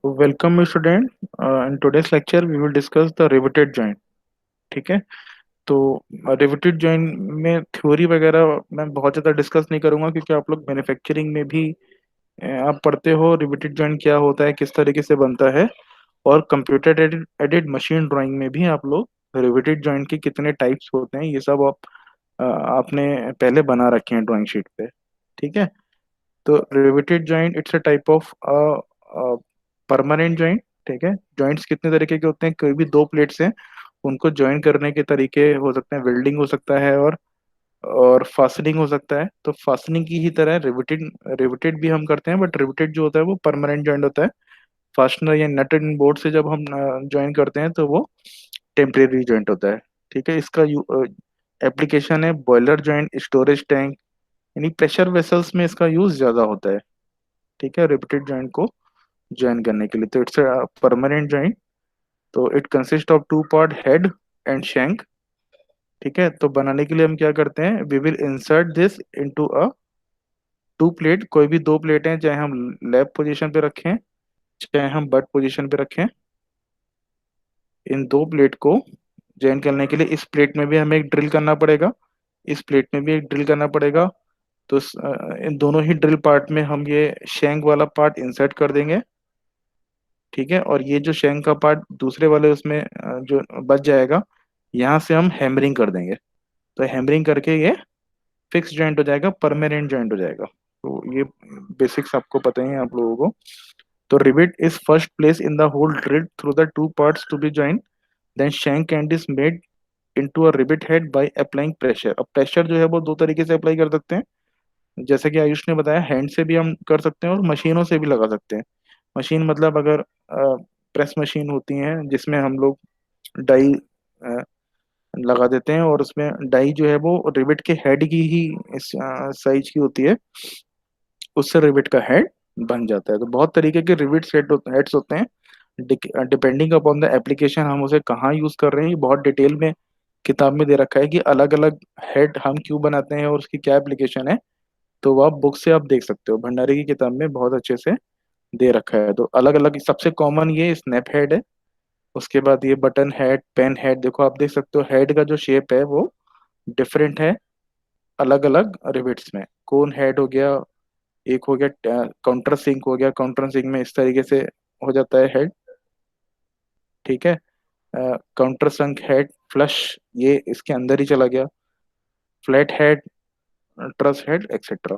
Welcome student. In today's lecture we will discuss the riveted joint. ठीक है। तो riveted joint में theory वगैरह मैं बहुत ज़्यादा डिस्कस नहीं करूंगा, क्योंकि आप लोग मैन्युफैक्चरिंग में भी आप पढ़ते हो रिवेटेड जॉइंट क्या होता है, किस तरीके से बनता है। और कंप्यूटर एडेड मशीन ड्राइंग में भी आप लोग रिवेटेड जॉइंट के कितने टाइप्स होते हैं ये सब आपने पहले बना रखे हैं ड्राइंग शीट पे। ठीक है। तो riveted joint it's a type of permanent joint. ठीक है। जॉइंट्स कितने तरीके के होते हैं, कोई भी दो प्लेट्स हैं उनको ज्वाइन करने के तरीके हो सकते हैं, वेल्डिंग हो सकता है और फास्टनिंग हो सकता है। तो फास्टनिंग की ही तरह रिवेटेड रिवेटेड भी हम करते हैं, बट रिवेटेड जो होता है वो परमानेंट जॉइंट होता है। फास्टनर या नट एंड बोल्ट से जब हम ज्वाइन करते हैं तो वो टेम्परेरी जॉइंट होता है। ठीक है। इसका एप्लीकेशन है बॉयलर जॉइंट, स्टोरेज टैंक, यानी प्रेशर वेसल्स में इसका यूज ज्यादा होता है। ठीक है। रिपीटेड जॉइंट को ज्वाइन करने के लिए तो इट्स परमानेंट जॉइंट। तो it consist of two part, head and shank. ठीक है। तो बनाने के लिए हम क्या करते हैं, we will insert this into a two plate. कोई भी दो प्लेटें, चाहे हम लेफ्ट पोजीशन पे रखें चाहे हम बट पोजीशन पे रखें, इन दो प्लेट को ज्वाइन करने के लिए इस प्लेट में भी हमें एक ड्रिल करना पड़ेगा, इस प्लेट में भी एक ड्रिल करना पड़ेगा। तो इन दोनों ही ड्रिल पार्ट में हम ये शैंक वाला पार्ट इंसर्ट कर देंगे। ठीक है। और ये जो शैंक का पार्ट दूसरे वाले उसमें जो बच जाएगा, यहाँ से हम हैमरिंग कर देंगे। तो हैमरिंग करके ये फिक्स जॉइंट हो जाएगा, परमानेंट जॉइंट हो जाएगा। तो ये बेसिक्स आपको पता ही है आप लोगों को। तो rivet is first place in the hole drill through the two parts to be joint, then shank end is made into a rivet head by applying pressure. अब प्रेशर जो है वो दो तरीके से अप्लाई कर सकते हैं। जैसे कि आयुष ने बताया, हैंड से भी हम कर सकते हैं और मशीनों से भी लगा सकते हैं। मशीन मतलब अगर प्रेस मशीन होती हैं जिसमें हम लोग डाई लगा देते हैं, और उसमें डाई जो है वो रिवेट के हेड की ही इस साइज की होती है, उससे रिवेट का हेड बन जाता है। तो बहुत तरीके के रिवेट हेड्स होते हैं। डिपेंडिंग अपॉन द एप्लीकेशन हम उसे कहाँ यूज कर रहे हैं, ये बहुत डिटेल में किताब में दे रखा है कि अलग अलग हेड हम क्यों बनाते हैं और उसकी क्या एप्लीकेशन है। तो वो आप बुक से आप देख सकते हो, भंडारी की किताब में बहुत अच्छे से दे रखा है। तो अलग अलग सबसे कॉमन ये स्नैप हेड है। उसके बाद ये बटन हेड, पेन हेड, देखो आप देख सकते हो हेड का जो शेप है वो डिफरेंट है अलग अलग रिविट्स में। कोन हेड हो गया, एक हो गया काउंटर सिंक हो गया, काउंटर सिंक में इस तरीके से हो जाता है हेड। ठीक है। काउंटर संक हेड, फ्लश, ये इसके अंदर ही चला गया, flat head, truss head etcetera.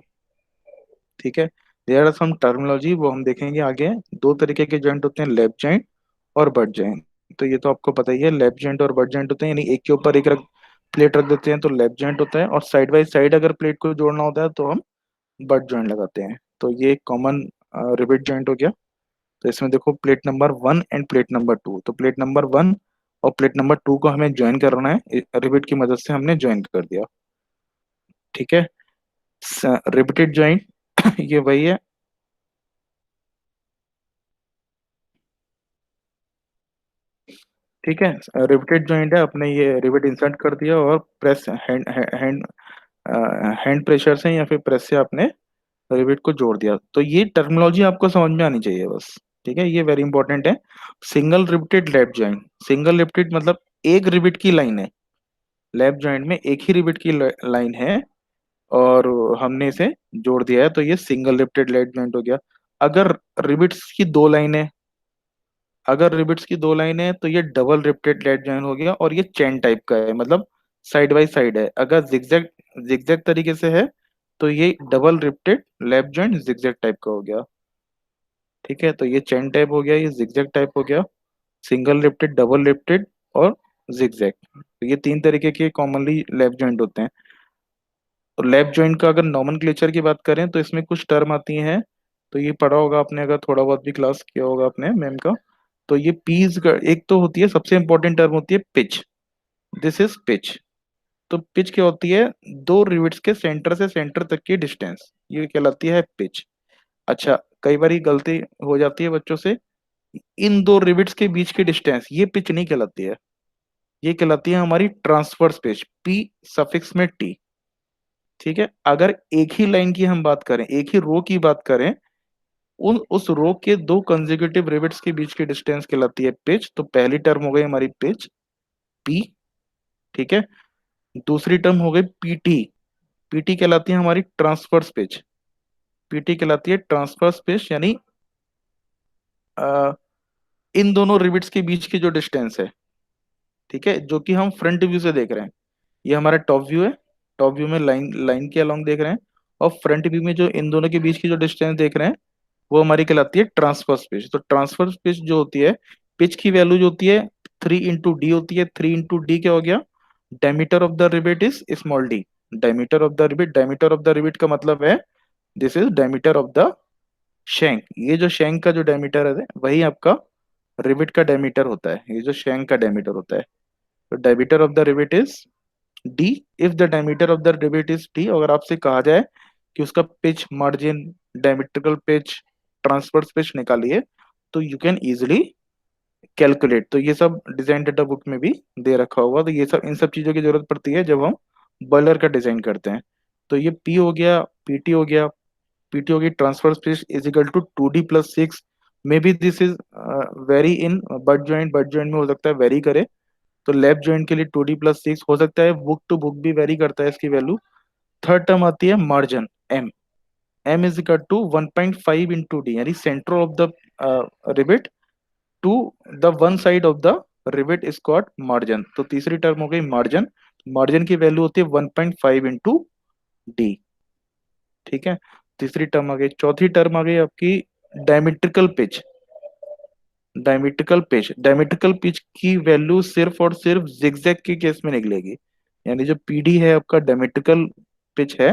ठीक है। देयर आर सम टर्मिनोलॉजी वो हम देखेंगे आगे। दो तरीके के जॉइंट होते हैं, लेफ्ट जॉइंट और बट जॉइंट। तो ये तो आपको पता ही है, लेफ्ट जॉइंट और बट जॉइंट होते हैं, यानी एक के ऊपर एक प्लेट रख देते हैं तो लेफ्ट जॉइंट होता है, और साइड बाय साइड अगर प्लेट को जोड़ना होता है तो हम बट जॉइंट लगाते हैं। तो ये कॉमन रिवेट जॉइंट हो गया। तो इसमें देखो plate number 1 end plate number 2। तो प्लेट नंबर 1 और प्लेट नंबर 2 को हमें ज्वाइन करना है, रिवेट की मदद से हमने ज्वाइन कर दिया। ठीक है। रिवेटेड जॉइंट ये वही है। ठीक है। रिवेटेड जॉइंट है, अपने ये रिवेट इंसर्ट कर दिया और press hand hand hand pressure से या फिर प्रेस से आपने रिवेट को जोड़ दिया। तो ये टर्मिनोलॉजी आपको समझ में आनी चाहिए बस। ठीक है। ये वेरी इंपॉर्टेंट है। Single riveted left joint, single riveted मतलब एक रिवेट की लाइन है, लेफ्ट जॉइंट में एक ही रिवेट की लाइन है और हमने इसे जोड़ दिया है, तो ये सिंगल रिवेटेड लेफ्ट जॉइंट हो गया। अगर रिवेट्स की दो लाइनें अगर रिबिट्स की दो लाइनें हैं तो ये डबल रिप्टेड लेट जॉइन हो गया, और ये चेन टाइप का है, मतलब साइड बाय साइड है। अगर जिगजैग जिगजैग तरीके से है तो ये double रिप्टेड left joint zigzag type का हो गया। ठीक है। तो ये चेन टाइप हो गया, ये जिगजैग टाइप हो गया, सिंगल रिप्टेड, डबल रिप्टेड और जिगजैग। तो ये तीन तरीके के कॉमनली लेफ्ट जॉइंट होते हैं। तो लेफ्ट जॉइंट का अगर नॉमेनक्लेचर की बात करें तो इसमें कुछ टर्म आती हैं। तो ये पढ़ा होगा आपने, अगर थोड़ा बहुत भी क्लास किया होगा आपने मैम का। तो ये पीस एक तो होती है, सबसे इंपॉर्टेंट टर्म होती है पिच। This is pitch. तो पिच क्या होती है, दो रिविट्स के सेंटर से सेंटर तक की डिस्टेंस, ये कहलाती है पिच। अच्छा, कई बार गलती हो जाती है बच्चों से, इन दो रिविट्स के बीच की डिस्टेंस ये पिच नहीं कहलाती है, ये कहलाती है हमारी ट्रांसवर्स पिच, पी सफिक्स में टी। ठीक है। अगर एक ही लाइन की हम बात करें, एक ही रो की बात करें, उस रो के दो कंसेक्यूटिव रिवेट्स के बीच की डिस्टेंस कहलाती है पिच। तो पहली टर्म हो गई हमारी पिच पी, ठीक है। दूसरी टर्म हो गई पीटी। पीटी कहलाती है हमारी ट्रांसवर्स पिच। पीटी कहलाती है ट्रांसवर्स पिच, यानी अ, इन दोनों रिवेट्स के बीच की जो डिस्टेंस है, ठीक है, जो कि हम फ्रंट व्यू से देख रहे हैं। ये हमारा टॉप व्यू है। टॉप व्यू में लाइन लाइन के अलोंग देख रहे हैं, और फ्रंट व्यू में जो इन दोनों के बीच की जो डिस्टेंस देख रहे हैं वो हमारी कहलाती है ट्रांसफर पिच। तो ट्रांसफर पिच जो होती है, पिच की वैल्यू जो होती है 3 इंटू डी होती है। 3 इंटू डी क्या हो गया? Diameter of the rivet is small D. Diameter of the rivet, diameter of the rivet का मतलब है this is diameter of the shank. ये जो शैंक का जो डायमीटर है वही आपका रिवेट का डायमीटर होता है। ये जो शैंक का डायमीटर होता है, तो diameter of the rivet is D. If the diameter of the rivet is D, अगर आपसे कहा जाए कि उसका pitch margin, diametrical pitch, transverse pitch निकालिए, तो यू कैन इजिली कैलकुलेट। तो ये सब डिजाइन डाटा बुक में भी दे रखा होगा। तो ये सब, इन सब चीजों की जरूरत पड़ती है जब हम बॉयलर का डिजाइन करते हैं। तो ये पी हो गया, पीटी हो गया। पीटी हो गई transfer space is equal to 2D+6। Maybe this is very in but joint में हो सकता है वेरी करे। तो लेफ्ट जॉइंट के लिए 2D+6 हो सकता है, बुक टू बुक भी वेरी करता है इसकी वैल्यू। थर्ड टर्म आती है margin M. M is equal to 1.5 into D, यानी centre of the rivet to the one side of the rivet is called margin. तो तीसरी टर्म हो गई मार्जिन। मार्जिन की वैल्यू होती है 1.5 इंटू डी, ठीक है। तीसरी टर्म आ गई। चौथी टर्म आ गई आपकी डायमेट्रिकल पिच। डायमेट्रिकल पिच की वैल्यू सिर्फ और सिर्फ जिगजैग के केस में निकलेगी। यानी जो पीडी है आपका डायमेट्रिकल पिच है,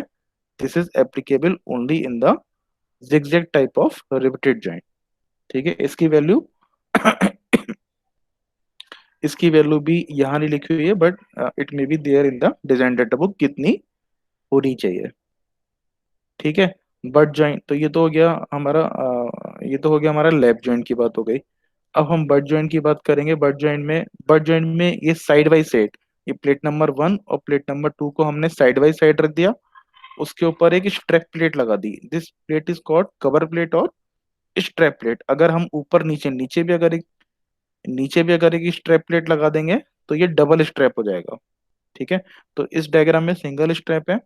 this is applicable only in the zigzag type of riveted joint, ठीक है। इसकी वैल्यू इसकी वैल्यू भी यहाँ नहीं लिखी हुई है, but it may be there in the design data book कितनी होनी चाहिए, ठीक है। बट जॉइंट, तो ये तो हो गया हमारा ये तो हो गया हमारा लेफ्ट जॉइंट की बात हो गई। अब हम बट जॉइंट की बात करेंगे। बट जॉइंट में ये साइड बाई साइड, ये प्लेट नंबर 1 और प्लेट नंबर 2 को हमने साइड बाई साइड रख दिया। उसके ऊपर एक स्ट्रैप प्लेट लगा दी। This plate is called cover plate और स्ट्रैप प्लेट। अगर हम ऊपर नीचे, नीचे भी अगर एक स्ट्रैप प्लेट लगा देंगे तो ये डबल स्ट्रैप हो जाएगा, ठीक है। तो इस डायग्राम में सिंगल स्ट्रैप है।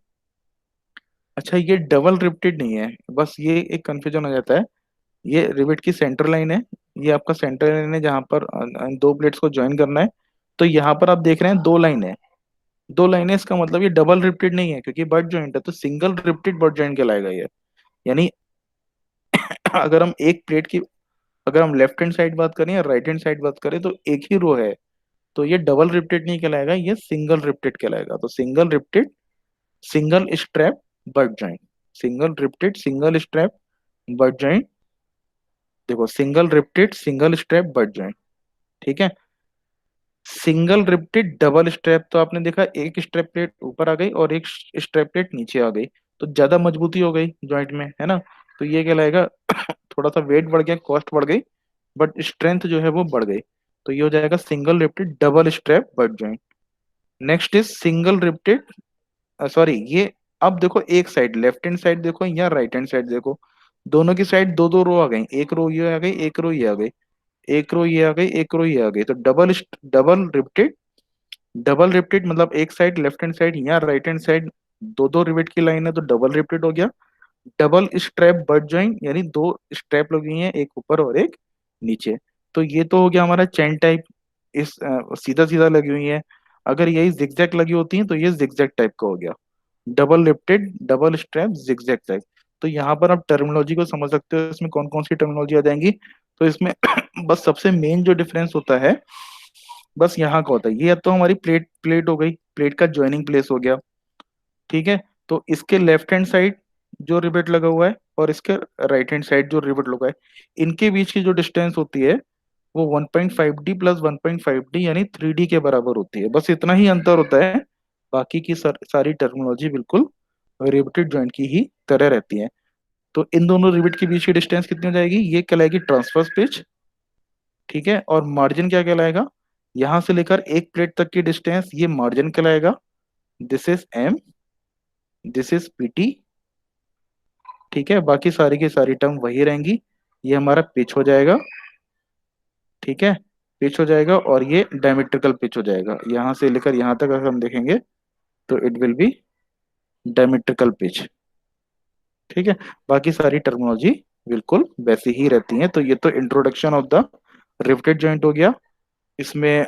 अच्छा, ये डबल रिवेटेड नहीं है, बस ये एक कंफ्यूजन हो जाता है। ये रिवेट की सेंटर लाइन है। ये आपका सेंटर लाइन है जहां पर दो प्लेट्स को ज्वाइन करना है। तो यहाँ पर आप देख रहे हैं दो लाइन है। दो लाइनें, इसका मतलब ये डबल रिवेटेड नहीं है, क्योंकि बट जॉइंट है तो सिंगल रिवेटेड बट जॉइंट कहलाएगा ये। यानी अगर हम एक प्लेट की, अगर हम लेफ्ट हैंड साइड बात करें या राइट हैंड साइड बात करें, तो एक ही रो है। तो ये डबल रिवेटेड नहीं कहलाएगा, ये सिंगल रिवेटेड कहलाएगा। तो single riveted single strap butt joint. Single riveted single strap butt joint. देखो, single riveted single strap butt joint, ठीक है। सिंगल रिवेटेड डबल स्ट्रैप, तो आपने देखा एक स्ट्रैप प्लेट ऊपर आ गई और एक स्ट्रैप प्लेट नीचे आ गई, तो ज्यादा मजबूती हो गई जॉइंट में, है ना। तो ये कहलाएगा थोड़ा सा वेट बढ़ गया, कॉस्ट बढ़ गई, बट स्ट्रेंथ जो है वो बढ़ गई। तो ये हो जाएगा single riveted double strap butt joint. Next is single riveted, sorry ये, अब देखो एक साइड लेफ्ट हैंड साइड देखो या राइट हैंड साइड देखो, दोनों की साइड दो दो रो आ गई। एक रो ये आ गई, एक रो ये आ गई, एक रो ये आ गई, एक रो ये आ गई। तो डबल रिवेटेड। डबल रिवेटेड मतलब एक साइड लेफ्ट हैंड साइड या राइट हैंड साइड दो दो रिवेट की लाइन है, तो डबल रिवेटेड हो गया। डबल स्ट्रैप बट जॉइंट, यानी दो स्ट्रैप लगी हैं, एक ऊपर और एक नीचे। तो ये तो हो गया हमारा चैन टाइप, इस सीधा सीधा लगी हुई है। अगर यही जिगजैग लगी होती है तो ये जिगजैग टाइप का हो गया, double lifted double strap zigzag type. तो यहाँ पर आप टर्मिनोलॉजी को समझ सकते हो, इसमें कौन कौन सी टर्मिनोलॉजी आ जाएंगी। तो इसमें बस सबसे मेन जो डिफरेंस होता है, बस यहाँ का होता है। ये तो हमारी प्लेट प्लेट हो गई, प्लेट का ज्वाइनिंग प्लेस हो गया, ठीक है। तो इसके लेफ्ट हैंड साइड जो रिवेट लगा हुआ है और इसके राइट हैंड साइड जो रिवेट लगा है, इनके बीच की जो डिस्टेंस होती है वो 1.5D+1.5D यानी 3D के बराबर होती है। बस इतना ही अंतर होता है, बाकी की सारी टर्मिनोलॉजी बिल्कुल रिवेटेड जॉइंट की ही तरह रहती है। तो इन दोनों रिवेट के बीच की डिस्टेंस कितनी हो जाएगी? ये कहलाएगी ट्रांसवर्स पिच, ठीक है। और मार्जिन क्या कहलाएगा? यहां से लेकर एक प्लेट तक की डिस्टेंस, ये मार्जिन कहलाएगा। This is M, this is PT, ठीक है। बाकी सारी की सारी टर्म वही रहेंगी। ये हमारा पिच हो जाएगा, ठीक है, पिच हो जाएगा, और ये डायमेट्रिकल पिच हो जाएगा। यहाँ से लेकर यहाँ तक अगर हम देखेंगे तो it will be diametrical pitch, ठीक है। बाकी सारी टर्मिनोलॉजी बिल्कुल वैसी ही रहती है। तो ये तो introduction of the riveted joint हो गया। इसमें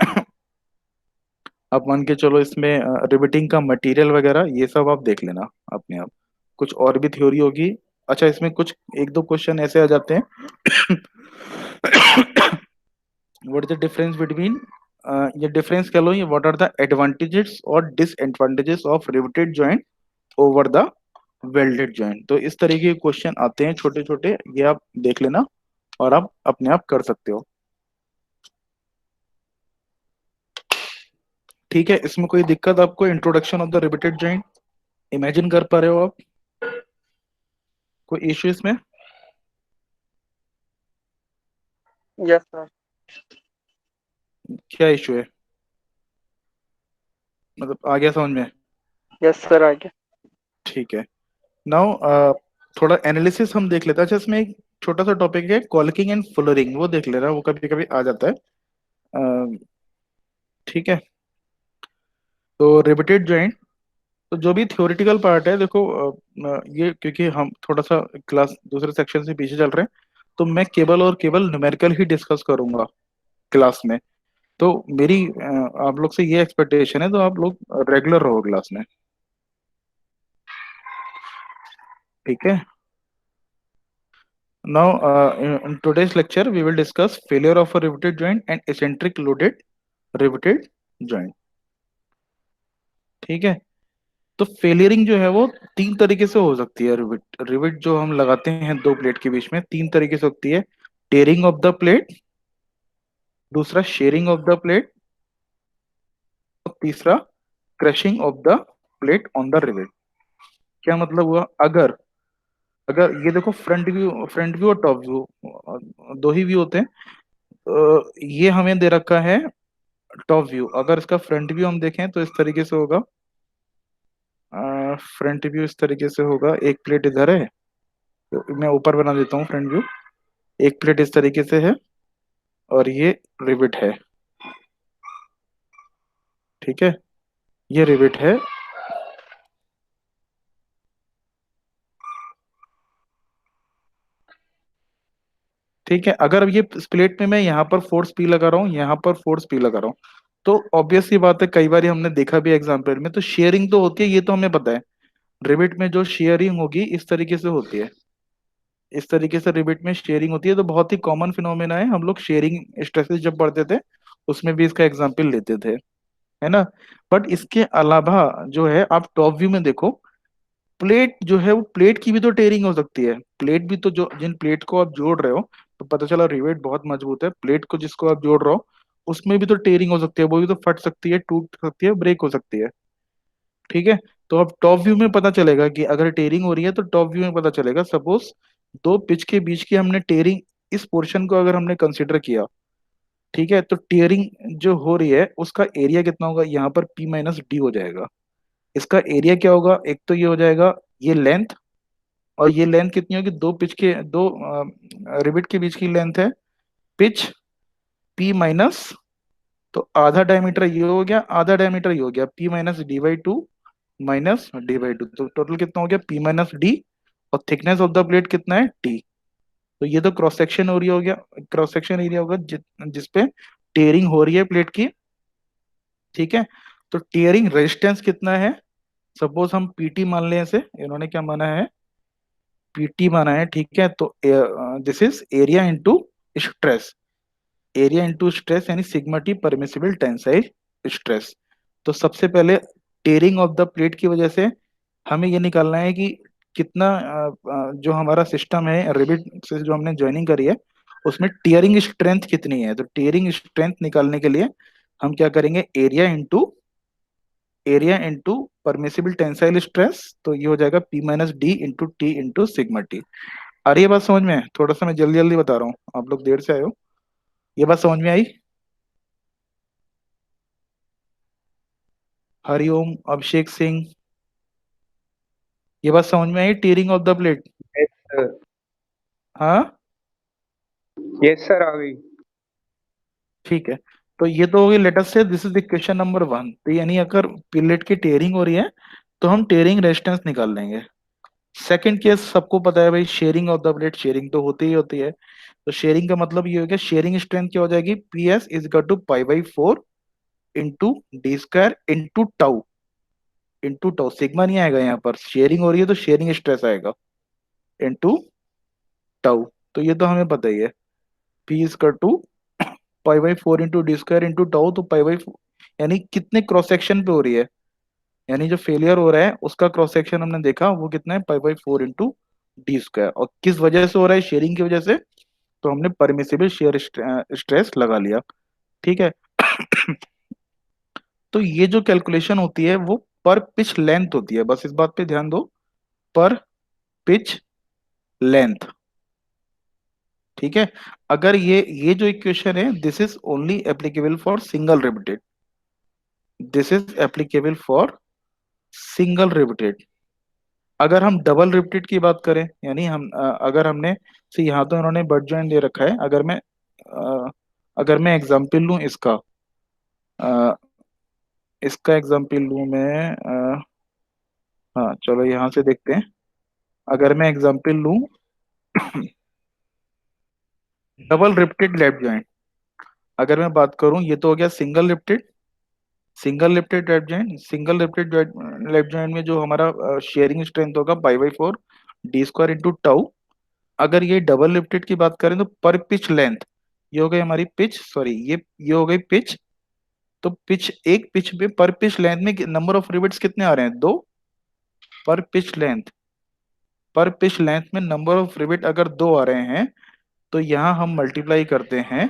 आप मान के चलो, इसमें रिवेटिंग का मटेरियल वगैरह ये सब आप देख लेना अपने आप। कुछ और भी थ्योरी होगी। अच्छा, इसमें कुछ एक दो क्वेश्चन ऐसे आ जाते हैं। What is the difference between, ये डिफरेंस कह लो, ये व्हाट आर द एडवांटेजेस और disadvantages of riveted joint over the welded joint. तो इस तरीके के क्वेश्चन आते हैं छोटे छोटे, ये आप देख लेना और आप अपने आप कर सकते हो, ठीक है। इसमें कोई दिक्कत आपको, introduction of the riveted joint imagine कर पा रहे हो आप? कोई इश्यू इसमें? Yes sir. क्या इश्यू है, मतलब आ गया समझ में? यस सर, आगे। ठीक है। नाउ थोड़ा एनालिसिस हम देख लेते हैं। अच्छा, इसमें एक छोटा सा टॉपिक है कॉल्किंग एंड फुलरिंग, वो देख लेना, वो कभी कभी आ जाता है। ठीक है। तो रिवेटेड जॉइंट, तो जो भी थ्योरेटिकल पार्ट है देखो, ये क्योंकि हम थोड़ा सा क्लास दूसरे सेक्शन से पीछे चल रहे हैं, तो मैं केवल और केवल न्यूमेरिकल ही डिस्कस करूंगा क्लास में। तो मेरी आप लोग से ये एक्सपेक्टेशन है, तो आप लोग रेगुलर रहो क्लास में, ठीक है। Now, in today's lecture, we will discuss failure of a riveted joint and eccentric loaded riveted joint. ठीक है। तो फेलियरिंग जो है वो तीन तरीके से हो सकती है। रिविट रिविट जो हम लगाते हैं दो प्लेट के बीच में, तीन तरीके से होती है। टेयरिंग ऑफ द प्लेट, दूसरा शेयरिंग ऑफ द प्लेट, और तीसरा crushing of the plate on the rivet. क्या मतलब हुआ? अगर अगर ये देखो, फ्रंट व्यू और टॉप व्यू, दो ही व्यू होते हैं। ये हमें दे रखा है टॉप व्यू। अगर इसका फ्रंट व्यू हम देखें तो इस तरीके से होगा। फ्रंट व्यू इस तरीके से होगा, एक प्लेट इधर है, तो मैं ऊपर बना देता हूँ फ्रंट व्यू। एक प्लेट इस तरीके से है, और ये रिविट है, ठीक है, ये रिविट है। ठीक है। अगर ये इस प्लेट में मैं यहाँ पर फोर्स पी लगा रहा हूँ, यहाँ पर फोर्स पी लगा रहा हूँ, तो ऑब्वियस सी बात है, कई बार हमने देखा भी एग्जाम्पल में, तो शेयरिंग तो होती है, ये तो हमें पता है। रिविट में जो शेयरिंग होगी इस तरीके से होती है, इस तरीके से रिबिट में शेयरिंग होती है। तो बहुत ही कॉमन फिनोमेना है, हम लोग शेयरिंग स्ट्रेसेस जब पढ़ते थे उसमें भी इसका एग्जाम्पल लेते थे, है ना। बट इसके अलावा जो है, आप टॉप व्यू में देखो, प्लेट जो है वो प्लेट की भी तो टेयरिंग हो सकती है। प्लेट भी तो, जो जिन प्लेट को आप जोड़ रहे हो, तो पता चला रिवेट बहुत मजबूत है, प्लेट को जिसको आप जोड़ रहे हो उसमें भी तो टेयरिंग हो सकती है, वो भी तो फट सकती है, टूट सकती है, ब्रेक हो सकती है, ठीक है। तो अब टॉप व्यू में पता चलेगा कि अगर टेयरिंग हो रही है, तो टॉप व्यू में पता चलेगा, सपोज दो पिच के बीच की हमने टेयरिंग, इस पोर्शन को अगर हमने कंसिडर किया, ठीक है, तो टेयरिंग जो हो रही है उसका एरिया कितना होगा, यहाँ पर P माइनस डी हो जाएगा। इसका एरिया क्या होगा? एक तो ये हो जाएगा, ये लेंथ, और ये लेंथ कितनी होगी, दो पिच के दो रिबिट के बीच की लेंथ है पिच, P माइनस, तो आधा डायमीटर ये हो गया, आधा डायमीटर ये हो गया, P minus D/2 minus D/2, तो टोटल कितना हो गया, P माइनस डी। और थिकनेस ऑफ द प्लेट कितना है, T। तो ये तो क्रॉस सेक्शन एरिया हो गया, क्रॉस सेक्शन एरिया होगा जिसपे टेयरिंग हो रही है प्लेट की, ठीक है। तो टेयरिंग रेजिस्टेंस कितना है, सपोज हम पीटी मान लें, ऐसे इन्होंने क्या माना है, पीटी माना है, ठीक है। तो this is area into stress, area into stress यानी sigma T permissible tensile stress. तो सबसे पहले टेयरिंग ऑफ द प्लेट की वजह से हमें ये निकालना है कि कितना, जो हमारा सिस्टम है रिबिट से जो हमने ज्वाइनिंग करी है उसमें टीयरिंग स्ट्रेंथ कितनी है। तो टीयरिंग स्ट्रेंथ निकालने के लिए हम क्या करेंगे, area into permissible tensile stress, तो ये हो जाएगा P-D × T × सिग्मा टी। आ रही है बात समझ में? थोड़ा सा मैं जल्दी जल्दी बता रहा हूँ, आप लोग देर से आए हो। ये बात समझ में आई? हरिओम, अभिषेक सिंह, ये बात समझ में आई, tearing of the plate? Yes sir. हाँ। यस सर, आ गई। ठीक है। तो ये तो होगी, लेट अस से this is the question number 1। तो यानी अगर पिलेट की टेयरिंग हो रही है तो हम टेयरिंग रेजिस्टेंस निकाल लेंगे। सेकंड केस सबको पता है भाई, sharing of the plate, sharing तो होती ही होती है। तो शेयरिंग का मतलब ये हो गया, शेयरिंग स्ट्रेंथ क्या हो जाएगी, P S is equal to pi by four into D square into tau. Into tau sigma नहीं आएगा, यहाँ पर शेयरिंग हो रही है तो शेयरिंग स्ट्रेस आएगा इंटू टाउ। तो ये तो हमें पता ही है, P is equal to pi by four into D square into tau. तो पाई बाई, यानी कितने क्रॉस सेक्शन पे हो रही है, यानी जो फेलियर हो रहा है उसका क्रॉस सेक्शन हमने देखा वो कितना है, पाई by four into D square. और किस वजह से हो रहा है, शेयरिंग की वजह से। तो हमने परमिसिबल शेयर स्ट्रेस लगा लिया। ठीक है। तो ये जो कैलकुलेशन होती है वो पर पिच लेंथ होती है, बस इस बात पे ध्यान दो, पर पिच लेंथ। ठीक है। अगर ये जो इक्वेशन है, this is only applicable for single repeated, this is applicable for single repeated. अगर हम डबल रिपीटेड की बात करें, यानी हम अगर हमने से यहाँ तो इन्होंने बट ज्वाइन दे रखा है, अगर मैं एग्जांपल लूँ इसका, अ, इसका एग्जांपल लूँ मैं, हाँ चलो यहाँ से देखते हैं। अगर मैं एग्जांपल लूँ डबल रिपीटेड लेफ्ट ज्वाइंट, अगर मैं बात करूँ, ये तो हो गया single repeated, single lifted left joint. Single lifted left joint में जो हमारा शेयरिंग स्ट्रेंथ होगा पाई by four D square into tau. अगर ये डबल लिफ्टेड की बात करें तो पर पिच लेंथ, ये हो गई हमारी पिच, सॉरी ये हो गई पिच। तो पिच, एक पिच पे पर पिच लेंथ में नंबर ऑफ रिवेट्स कितने आ रहे हैं, दो। पर पिच लेंथ, पर पिच लेंथ में नंबर ऑफ रिवेट अगर दो आ रहे हैं, तो यहाँ हम मल्टीप्लाई करते हैं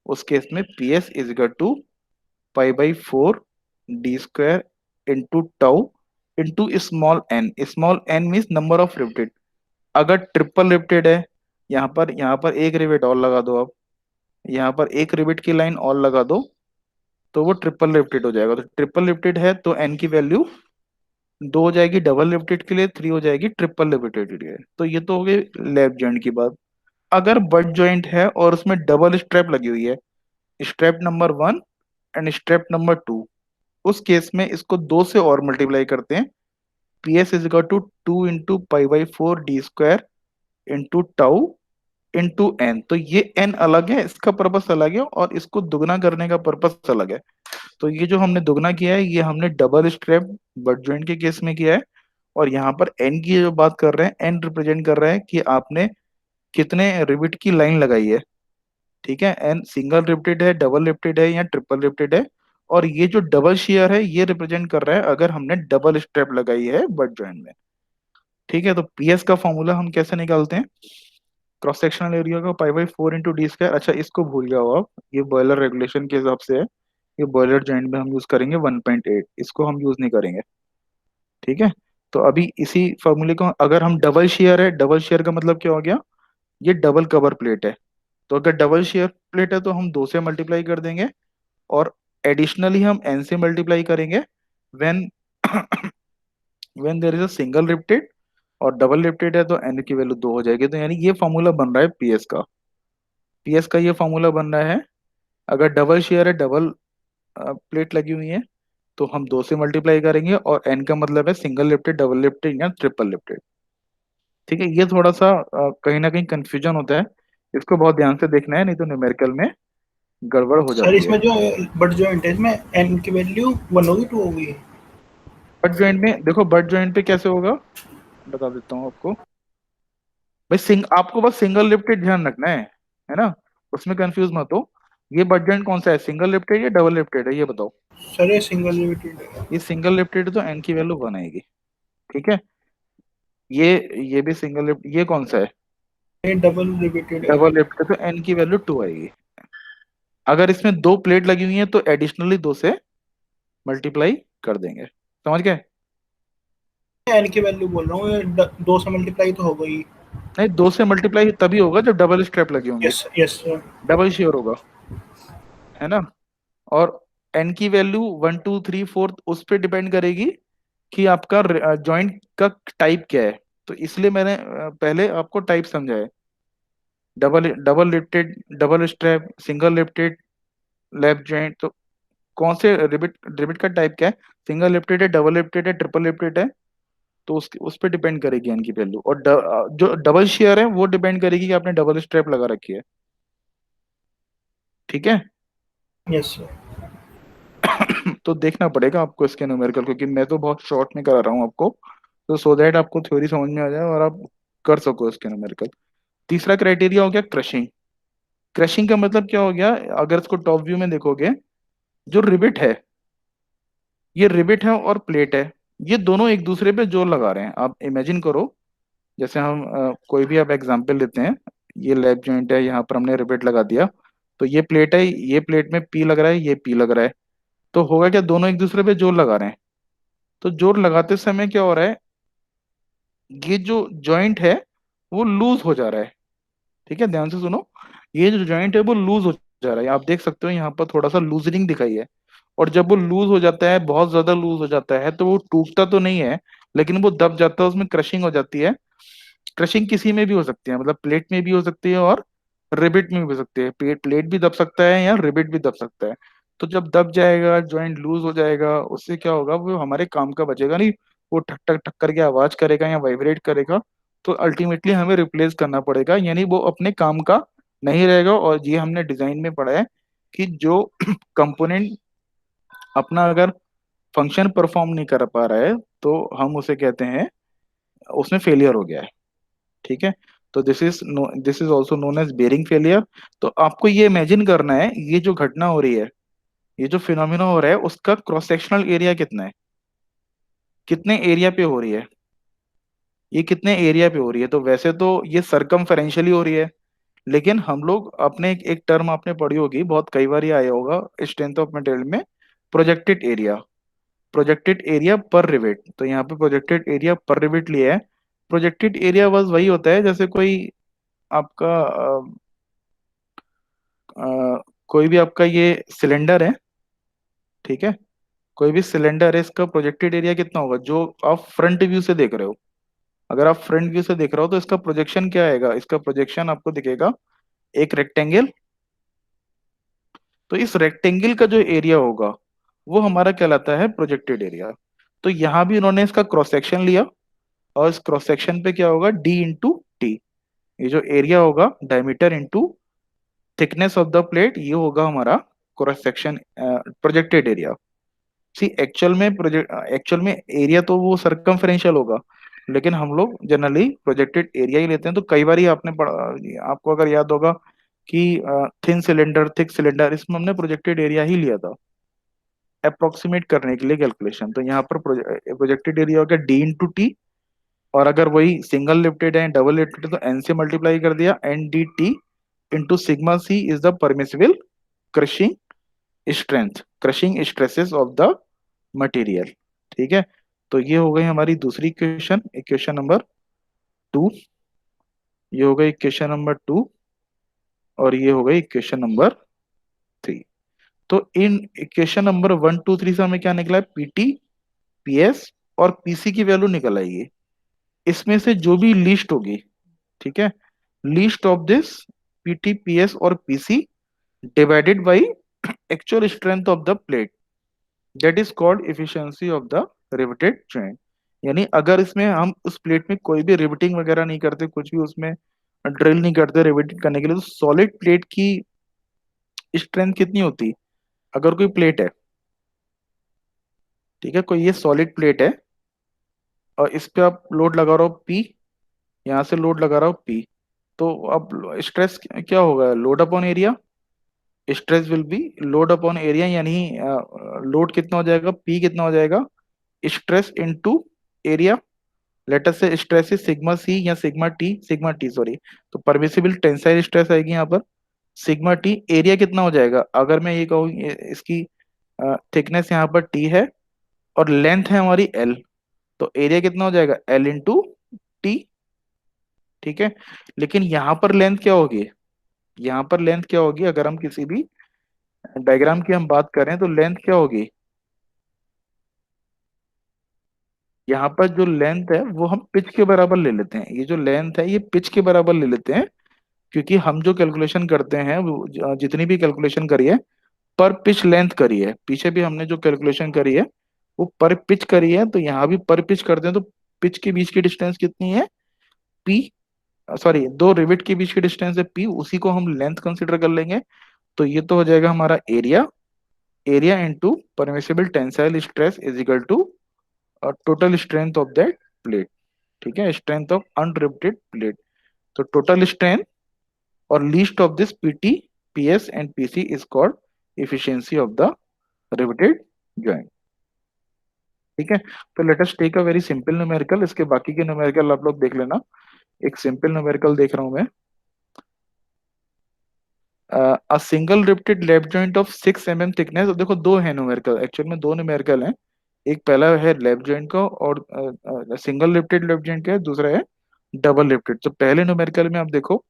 उस केस में P S is equal to pi by four D square into tau into small N means number of repeated. अगर ट्रिपल रिपीटेड है, यहाँ पर एक रिपीट और लगा दो, आप यहाँ पर एक रिपीट की लाइन और लगा दो, तो वो ट्रिपल रिपीटेड हो जाएगा। तो ट्रिपल रिपीटेड है तो एन की वैल्यू दो हो जाएगी डबल रिपीटेड के लिए, थ्री हो जाएगी ट्रिपल रिपीटेड के लिए। तो ये तो हो गई लेफ्ट जॉइंट की बात। अगर बट जॉइंट है और उसमें डबल स्ट्रैप लगी हुई है, strap number one and strap number two, उस केस में इसको दो से और मल्टीप्लाई करते हैं। P S is equal to two into pi by four D square into tau into N. तो ये एन अलग है, इसका पर्पस अलग है, और इसको दुगना करने का पर्पस अलग है। तो ये जो हमने दुगना किया है, ये हमने डबल स्ट्रैप बट जॉइंट के केस में किया है। और यहाँ पर एन की जो बात कर रहे हैं, एन रिप्रेजेंट कर रहा है कि आपने कितने रिविट की लाइन लगाई है। ठीक है। एन सिंगल रिपीटेड है, डबल रिपीटेड है या ट्रिपल रिपीटेड है। और ये जो डबल शेयर है ये रिप्रेजेंट कर रहा है अगर हमने डबल स्ट्रैप लगाई है बट जॉइंट में। ठीक है। तो पीएस का फॉर्मूला हम कैसे निकालते हैं, क्रॉस सेक्शनल एरिया का पाई by four into D square. अच्छा इसको भूल जाओ आप, ये बॉयलर रेगुलेशन के हिसाब से है, ये बॉयलर जॉइंट में हम यूज करेंगे 1.8, इसको हम यूज नहीं करेंगे। ठीक है। तो अभी इसी फॉर्मूले को, अगर हम डबल शेयर है, डबल शेयर का मतलब क्या हो गया, ये डबल कवर प्लेट है। तो अगर डबल शेयर प्लेट है तो हम दो से मल्टीप्लाई कर देंगे, और एडिशनली हम एन से मल्टीप्लाई करेंगे when when there is a single repeated. और डबल रिपीटेड है तो एन की वैल्यू दो हो जाएगी। तो यानी ये फॉर्मूला बन रहा है पीएस का, पीएस का ये फॉर्मूला बन रहा है। अगर डबल शेयर है, डबल प्लेट लगी हुई है, तो हम दो से मल्टीप्लाई करेंगे, और एन का मतलब है सिंगल लिफ्टेड, डबल लिफ्टेड या ट्रिपल लिफ्टेड। ठीक है। ये थोड़ा सा कहीं ना कहीं कंफ्यूजन होता है, इसको बहुत ध्यान से देखना है, नहीं तो न्यूमेरिकल में गड़बड़ हो सर जाती है। इसमें जो बट जॉइंट है, इसमें एन की वैल्यू वन होगी, टू होगी? बट जॉइंट में देखो, बट जॉइंट पे कैसे होगा, बता देता हूँ आपको। भाई आपको बस सिंगल लिफ्टेड ध्यान रखना है ना, उसमें कंफ्यूज मत हो। ये बट जॉइंट कौन सा है, सिंगल लिफ्टेड या डबल लिफ्टेड है, ये बताओ। सर ये सिंगल लिमिटेड है। ये सिंगल लिफ्टेड तो एन की वैल्यू वन आएगी। ठीक है। ये ये भी सिंगल लिफ्ट, ये कौन सा है, ये डबल लिमिटेड है। डबल लिफ्ट, तो एन की वैल्यू टू आएगी। अगर इसमें दो प्लेट लगी हुई है तो एडिशनली दो से मल्टीप्लाई कर देंगे, समझ गए। एन की वैल्यू बोल रहा हूँ, ये दो से मल्टीप्लाई तो हो गई। नहीं, दो से मल्टीप्लाई तभी होगा जब डबल स्ट्रैप लगी होंगी, yes yes sir. Double sure होगा, है ना। और एन की value one two three fourth उस पर डिपेंड करेगी कि आपका जॉइंट का टाइप क्या है। तो इसलिए मैंने पहले आपको टाइप समझाया। Double double lifted, double strap, single lifted lap joint. तो कौन से रिबिट, रिबिट का टाइप क्या है? सिंगल लिफ्टेड है, डबल लिफ्टेड है, ट्रिपल लिफ्टेड है? तो उस पर डिपेंड करेगी इनकी वैल्यू। और जो डबल शेयर है वो डिपेंड करेगी कि आपने डबल स्ट्रैप लगा रखी है। ठीक है। Yes sir. तो देखना पड़ेगा आपको इसके न्यूमेरिकल, क्योंकि मैं तो बहुत शॉर्ट में करा रहा हूँ आपको, तो सो दैट आपको थ्योरी समझ में आ जाए और आप कर सको इसके न्यूमेरिकल। तीसरा क्राइटेरिया हो गया क्रशिंग। क्रशिंग का मतलब क्या हो गया? अगर इसको टॉप व्यू में देखोगे, जो रिबिट है, ये रिबिट है और प्लेट है, ये दोनों एक दूसरे पे जोर लगा रहे हैं। आप इमेजिन करो, जैसे हम कोई भी आप एग्जांपल लेते हैं, ये लैप जॉइंट है, यहाँ पर हमने रिबिट लगा दिया, तो ये प्लेट है, ये प्लेट में पी लग रहा है, ये पी लग रहा है। तो होगा क्या? दोनों एक दूसरे पे जोर लगा रहे हैं। तो जोर लगाते समय क्या हो रहा है? ये जो जॉइंट है वो लूज हो जा रहा है। ठीक है, ध्यान से सुनो। ये जो जॉइंट है वो लूज हो जा रहा है, आप देख सकते हो यहाँ पर थोड़ा सा लूजनिंग दिखाई है। और जब वो लूज हो जाता है, बहुत ज्यादा लूज हो जाता है, तो वो टूटता तो नहीं है, लेकिन वो दब जाता है, उसमें क्रशिंग हो जाती है। क्रशिंग किसी में भी हो सकती है, मतलब प्लेट में भी हो सकती है और रिबिट में भी हो सकती है। प्लेट भी दब सकता है या रिबिट भी दब सकता है। तो जब दब जाएगा, जॉइंट लूज हो जाएगा, उससे क्या होगा? वो हमारे काम का बचेगा नहीं, वो ठक ठक ठक करके आवाज करेगा या वाइब्रेट करेगा। तो अल्टीमेटली हमें रिप्लेस करना पड़ेगा, यानी वो अपने काम का नहीं रहेगा। और ये हमने डिजाइन में पढ़ा है कि जो कंपोनेंट अपना अगर फंक्शन परफॉर्म नहीं कर पा रहा है, तो हम उसे कहते हैं उसमें फेलियर हो गया है। ठीक है। तो this is also known as bearing failure. तो आपको ये इमेजिन करना है, ये जो घटना हो रही है, ये जो फिनोमिना हो रहा है, उसका क्रॉस सेक्शनल एरिया कितना है, कितने एरिया पे हो रही है, ये कितने एरिया पे हो रही है? तो वैसे तो ये सरकमफेरेंशियली हो रही है, लेकिन हम लोग अपने एक टर्म आपने पढ़ी होगी, बहुत कई बार ये आया होगा स्ट्रेंथ ऑफ मटेरियल में, प्रोजेक्टेड एरिया। प्रोजेक्टेड एरिया पर रिवेट, तो यहाँ पे प्रोजेक्टेड एरिया पर रिवेट लिया है। प्रोजेक्टेड एरिया बस वही होता है जैसे कोई आपका कोई भी आपका ये सिलेंडर है, ठीक है, कोई भी सिलेंडर है, इसका प्रोजेक्टेड एरिया कितना होगा जो आप फ्रंट व्यू से देख रहे हो? अगर आप फ्रंट व्यू से देख रहे हो तो इसका प्रोजेक्शन क्या आएगा? इसका प्रोजेक्शन आपको दिखेगा एक रेक्टेंगल। तो इस रेक्टेंगल का जो एरिया होगा वो हमारा कहलाता है प्रोजेक्टेड एरिया। तो यहाँ भी उन्होंने इसका क्रॉस सेक्शन लिया, और इस क्रॉस सेक्शन पे क्या होगा? D into T. ये जो एरिया होगा, diameter into thickness of the plate, ये होगा हमारा क्रॉस सेक्शन प्रोजेक्टेड एरिया। सी एक्चुअल में एरिया तो वो सरकमफेरेंशियल होगा, लेकिन हम लोग जनरली प्रोजेक्टेड एरिया ही लेते हैं। तो कई बार ही आपने पढ़ा, आपको अगर याद होगा कि थिन सिलेंडर, थिक सिलेंडर, इसमें हमने प्रोजेक्टेड एरिया ही लिया था अप्रोक्सीमेट करने के लिए कैलकुलेशन। तो यहाँ पर प्रोजेक्टेड एरिया हो गया डी इंटू टी। और अगर वही सिंगल लिफ्टेड है, डबल लिफ्टेड है, तो एन से मल्टीप्लाई कर दिया, N D T into sigma C is the permissible crushing strength, crushing stresses of the material. ठीक है। तो ये हो गई हमारी दूसरी इक्वेशन, इक्वेशन नंबर 2। ये हो गई इक्वेशन नंबर 2, और ये हो गई इक्वेशन नंबर 3। तो इन इक्वेशन नंबर 1 2 3 से हमें क्या निकला है? पीटी, पीएस और पीसी की वैल्यू निकल आएगी। इसमें से जो भी लीस्ट होगी, ठीक है, least of this PT, PS और PC divided by actual strength of the plate, that is called efficiency of the riveted joint. यानी अगर इसमें हम उस प्लेट में कोई भी रिवेटिंग वगैरह नहीं करते, कुछ भी उसमें ड्रिल नहीं करते रिवेटिंग करने के लिए, तो सॉलिड प्लेट की स्ट्रेंथ कितनी होती? अगर कोई प्लेट है, ठीक है, कोई ये सॉलिड प्लेट है, और इस पे आप लोड लगा रहे हो पी, यहाँ से लोड लगा रहा हो पी, तो अब स्ट्रेस क्या होगा? Load upon area. Stress will be load upon area, यानी लोड कितना हो जाएगा? पी कितना हो जाएगा? Stress into area. Late us से स्ट्रेस इज सिग्मा सी या सिग्मा टी सॉरी, तो परमिसिबल टेंसाइल स्ट्रेस आएगी यहाँ पर सिग्मा टी। एरिया कितना हो जाएगा? अगर मैं ये कहूँ इसकी थिकनेस यहाँ पर टी है और लेंथ है हमारी एल, तो एरिया कितना हो जाएगा? L into T. ठीक है। लेकिन यहाँ पर लेंथ क्या होगी? यहाँ पर लेंथ क्या होगी? अगर हम किसी भी डायग्राम की हम बात करें तो लेंथ क्या होगी? यहाँ पर जो लेंथ है वो हम पिच के बराबर ले लेते हैं, ये जो लेंथ है ये पिच के बराबर ले लेते हैं। क्योंकि हम जो कैलकुलेशन करते हैं जितनी भी कैलकुलेशन करिए पर पिच लेंथ करी है, पीछे भी हमने जो कैलकुलेशन करी है वो पर पिच करी है, तो यहाँ भी पर पिच करते हैं तो पिच के बीच की डिस्टेंस कितनी है, पी, सॉरी दो रिविट के बीच की डिस्टेंस है पी, उसी को हम लेंथ कंसिडर कर लेंगे। तो ये तो हो जाएगा हमारा area, area into permissible tensile stress is equal to total strength of that plate. ठीक है, स्ट्रेंथ ऑफ अनरिवेटेड प्लेट। तो टोटल स्ट्रेंथ और least of this PT, PS and PC is called efficiency of the riveted joint। ठीक है, तो let us take a very simple numerical, इसके बाकी के न्यूमेरिकल आप लोग देख लेना। एक सिंपल न्यूमेरिकल देख रहा हूं मैं। A single riveted lap joint of 6 mm thickness. देखो दो है न्यूमेरिकल, एक्चुअल में दो न्यूमेरिकल हैं। एक पहला है लैप जॉइंट का और सिंगल रिवेटेड लैप जॉइंट का है, दूसरा है डबल रिवेटेड। तो पहले न्यूमेरिकल में आप देखो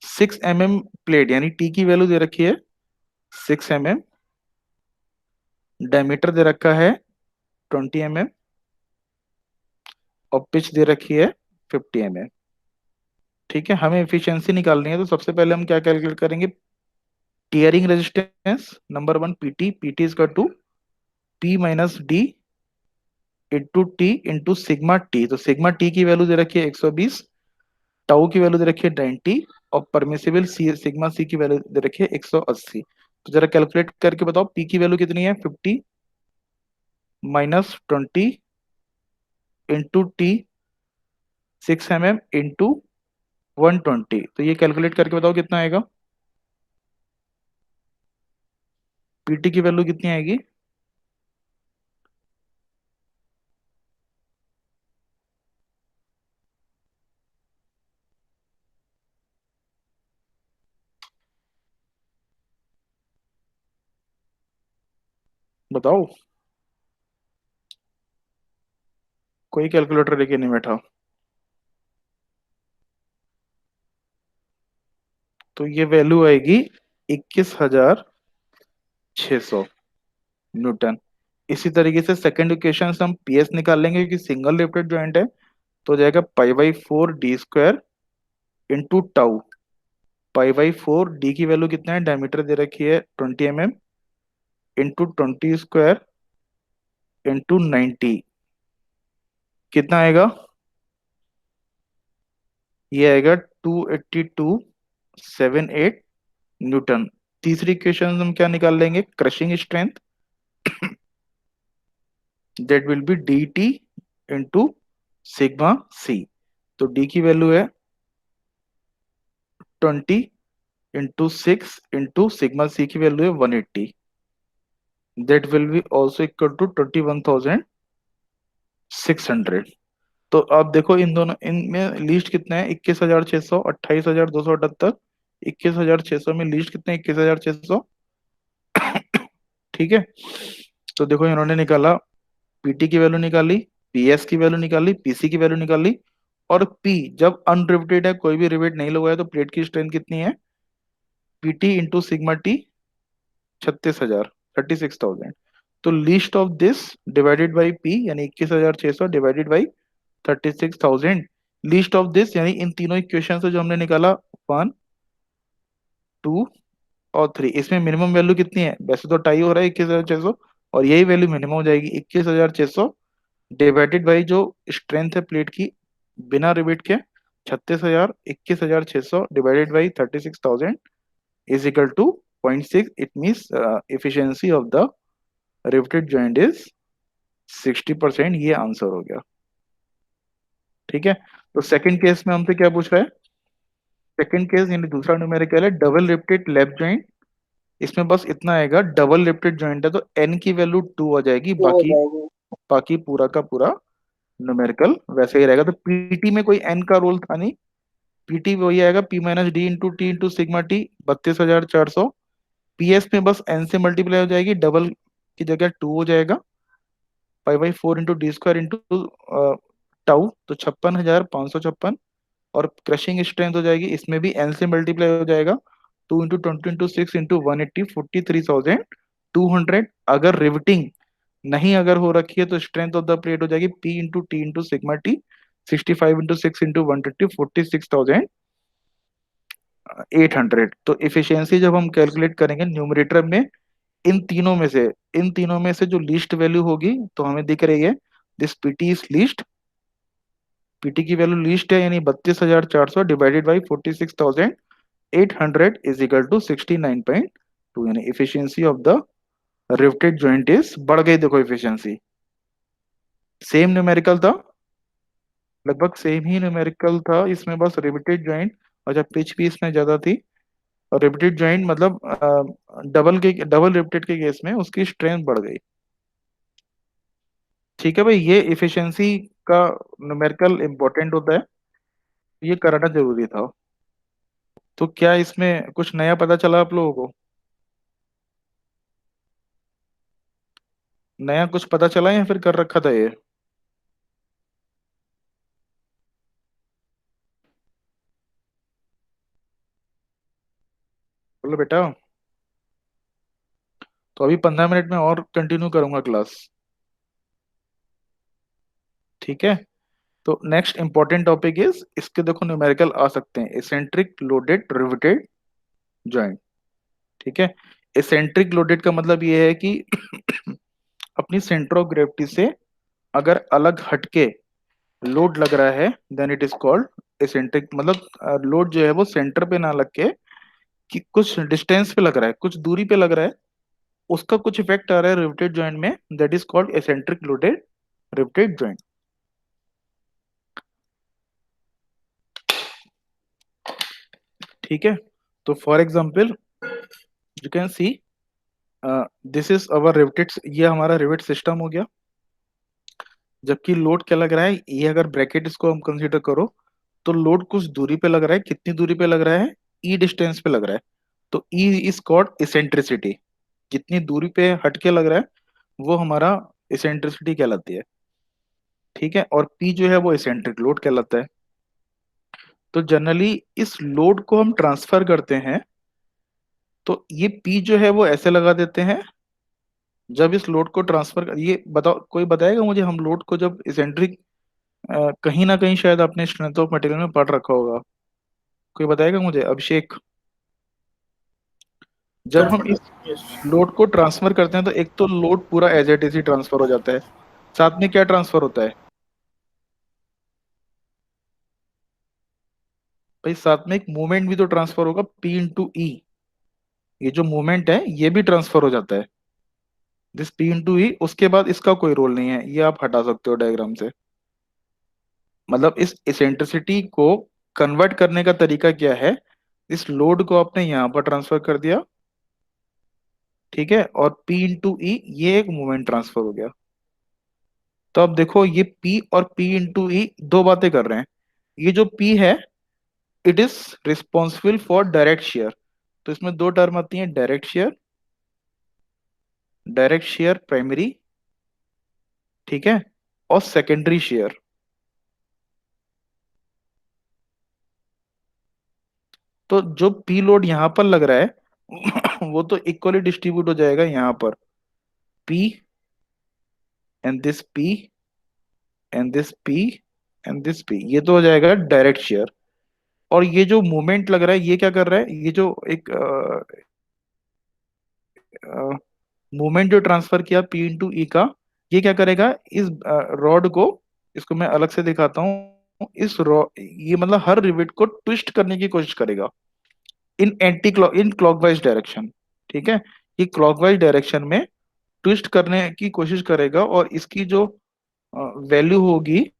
6 mm प्लेट यानी टी की वैल्यू दे रखी है 6 mm, डायमीटर दे रखा है 20 mm और पिच दे रखी है 50 mm। ठीक है, हमें एफिशिएंसी निकालनी है, तो सबसे पहले हम क्या कैलकुलेट करेंगे, tearing resistance number one PT, PT is two P minus D into T into sigma T. तो सिग्मा टी की वैल्यू दे रखी है 120, टाउ की वैल्यू दे रखी है 90 और परमिसिबल सी सिग्मा सी की वैल्यू दे रखी है 180। तो जरा कैलकुलेट करके बताओ पी की वैल्यू कितनी है, 50 minus 20 into T 6 mm into 120। तो ये कैलकुलेट करके बताओ कितना आएगा, पीटी की वैल्यू कितनी आएगी। बताओ, कोई कैलकुलेटर लेके नहीं बैठा। तो ये वैल्यू आएगी 21,600 न्यूटन। इसी तरीके से सेकंड इक्वेशन से हम पीएस निकाल लेंगे, क्योंकि सिंगल लिफ्टेड जॉइंट है। तो हो जाएगा पाई/4 d² इंटू टाउ। पाई/4 डी की वैल्यू कितना है, डायमीटर दे रखी है 20 mm इंटू 20² इंटू 90। कितना आएगा, ये आएगा 282.78 न्यूटन। तीसरी इक्वेशन हम क्या निकाल लेंगे, crushing strength, that will be D T into sigma C. तो डी की वैल्यू है 20 इंटू 6 इंटू सिग्मा सी की वैल्यू है 180, that will be also equal to 21,600। तो आप देखो इन दोनों इनमें लीस्ट कितना है, 21,600, 28,278। 21,600 में लीस्ट कितना है, 21,600। ठीक है, तो देखो इन्होंने निकाला, पीटी की वैल्यू निकाली, पीएस की वैल्यू निकाली, पीसी की वैल्यू निकाली। और पी जब अनरिवेटेड है, कोई भी रिवेट नहीं लगा है, तो प्लेट की स्ट्रेंथ कितनी है, पीटी इंटू सिग्मा टी 36,000, 36,000। तो least of this divided by P यानी 21,600 divided by 36,000। Least of this यानी इन तीनों इक्वेशन से जो हमने निकाला 1, 2 और 3, इसमें मिनिमम वैल्यू कितनी है, वैसे तो टाई हो रहा है 21,600, और यही वैल्यू मिनिमम हो जाएगी 21,600 डिवाइडेड बाई जो स्ट्रेंथ है प्लेट की बिना रिवेट के 36,000, 21,600 divided by 36,000 is equal to 0.6। It means efficiency of the riveted joint is 60%। ये आंसर हो गया। ठीक है, तो सेकंड केस में हमसे क्या पूछ रहा है, सेकंड केस यानी दूसरा न्यूमेरिकल है डबल रिवेटेड लेफ्ट जॉइंट। इसमें बस इतना आएगा, डबल रिवेटेड जॉइंट है तो एन की वैल्यू 2 आ जाएगी, तो हो बाकी जाएगा। बाकी पूरा का पूरा न्यूमेरिकल वैसे ही रहेगा। तो पीटी में कोई एन का रोल था नहीं, पीटी वही आएगा P minus D into T into sigma T 32,400। PS में बस एन से मल्टीप्लाई हो जाएगी, डबल की जगह 2 हो जाएगा, पाई/4 इंटू डी² इंटू टाउ, तो 56,556। और क्रशिंग स्ट्रेंथ हो जाएगी, इसमें भी एन से मल्टीप्लाई हो जाएगा, 2 इंटू 20 इंटू 6 इंटू 180, 43,200। अगर रिवटिंग नहीं अगर हो रखी है तो स्ट्रेंथ ऑफ द प्लेट हो जाएगी P into T into sigma T 65 into 6 into 150, 46,000 800। तो इफिशियंसी जब हम कैलकुलेट करेंगे न्यूमरेटर में, इन तीनों में से इन तीनों में से जो लीस्ट वैल्यू होगी, तो हमें दिख रही है this PT is least, PT की वैल्यू लीस्ट है, यानी 32,400 divided by 46,800 is equal to 69.2, यानी efficiency of the riveted joint is बढ़ गई। देखो इफिशियंसी सेम न्यूमेरिकल था, लगभग सेम ही न्यूमेरिकल था इसमें, बस रिवेटेड जॉइंट और जब पिच भी इसमें ज्यादा थी, और रिवेटेड जॉइंट मतलब डबल रिवेटेड के केस में उसकी स्ट्रेंथ बढ़ गई। ठीक है भाई, ये इफिशियंसी का न्यूमेरिकल इंपॉर्टेंट होता है, ये कराना जरूरी था। तो क्या इसमें कुछ नया पता चला आप लोगों को? नया कुछ पता चला या फिर कर रखा था ये? बोलो बेटा। तो अभी 15 मिनट में और कंटिन्यू करूंगा क्लास। ठीक है। तो नेक्स्ट इंपॉर्टेंट टॉपिक इज, इसके देखो न्यूमेरिकल आ सकते हैं, एसेंट्रिक लोडेड रिवेटेड जॉइंट। ठीक है। एसेंट्रिक लोडेड का मतलब ये है कि अपनी सेंटर ऑफ ग्रेविटी से अगर अलग हटके लोड लग रहा है, then it is called eccentric. मतलब लोड जो है वो सेंटर पे ना लग के, कि कुछ डिस्टेंस पे लग रहा है, कुछ दूरी पे लग रहा है, उसका कुछ इफेक्ट आ रहा है रिवेटेड जॉइंट में, that is called eccentric loaded riveted joint. ठीक है। तो for example you can see, this is our riveted, ये हमारा रिवेट सिस्टम हो गया। जबकि लोड क्या लग रहा है, ये अगर ब्रैकेट इसको हम कंसीडर करो, तो लोड कुछ दूरी पे लग रहा है, कितनी दूरी पे लग रहा है, ई डिस्टेंस पे लग रहा है। तो ई इज कॉल्ड इसेंट्रिसिटी, जितनी दूरी पे हटके लग रहा है वो हमारा इसेंट्रिसिटी कहलाती है। ठीक है। और पी जो है वो इसेंट्रिक लोड कहलाता है। तो जनरली इस लोड को हम ट्रांसफर करते हैं, तो ये पी जो है वो ऐसे लगा देते हैं। जब इस लोड को ट्रांसफर, ये बताओ, कोई बताएगा मुझे, हम लोड को जब इसेंट्रिक, कहीं ना कहीं शायद आपने स्ट्रेंथ ऑफ मटेरियल में पढ़ रखा होगा, कोई बताएगा मुझे, अभिषेक? जब हम इस ट्रांसफर, यस। लोड को ट्रांसफर करते हैं, तो एक तो लोड पूरा एज इट इज ही ट्रांसफर हो जाता है, साथ में क्या ट्रांसफर होता है भाई? साथ में एक मूवमेंट भी तो ट्रांसफर होगा, पी इंटू ई। ये जो मूवमेंट है ये भी ट्रांसफर हो जाता है, दिस पी इंटू ई। उसके बाद इसका कोई रोल नहीं है, ये आप हटा सकते हो डायग्राम से। मतलब इस इसेंट्रिसिटी को कन्वर्ट करने का तरीका क्या है, इस लोड को आपने यहाँ पर ट्रांसफर कर दिया, ठीक है, और P इंटू ई, ये एक मोमेंट ट्रांसफर हो गया। तो अब देखो, ये P और P इंटू ई दो बातें कर रहे हैं। ये जो P है, it is responsible for direct share. तो इसमें दो टर्म आती हैं, डायरेक्ट शेयर प्राइमरी, ठीक है, और सेकेंडरी शेयर। तो जो P लोड यहाँ पर लग रहा है वो तो इक्वली डिस्ट्रीब्यूट हो जाएगा यहाँ पर, P and this P and this P and this P, ये तो हो जाएगा डायरेक्ट शेयर। और ये जो मूवमेंट लग रहा है, ये क्या कर रहा है, ये जो एक मूवमेंट जो ट्रांसफर किया P इंटू ई का, ये क्या करेगा, इस रॉड को, इसको मैं अलग से दिखाता हूँ, इस रॉड, ये मतलब हर रिवेट को ट्विस्ट करने की कोशिश करेगा, इन क्लॉकवाइज डायरेक्शन। ठीक है। ये क्लॉकवाइज डायरेक्शन में ट्विस्ट करने की कोशिश करेगा, और इसकी जो वैल्यू होगी,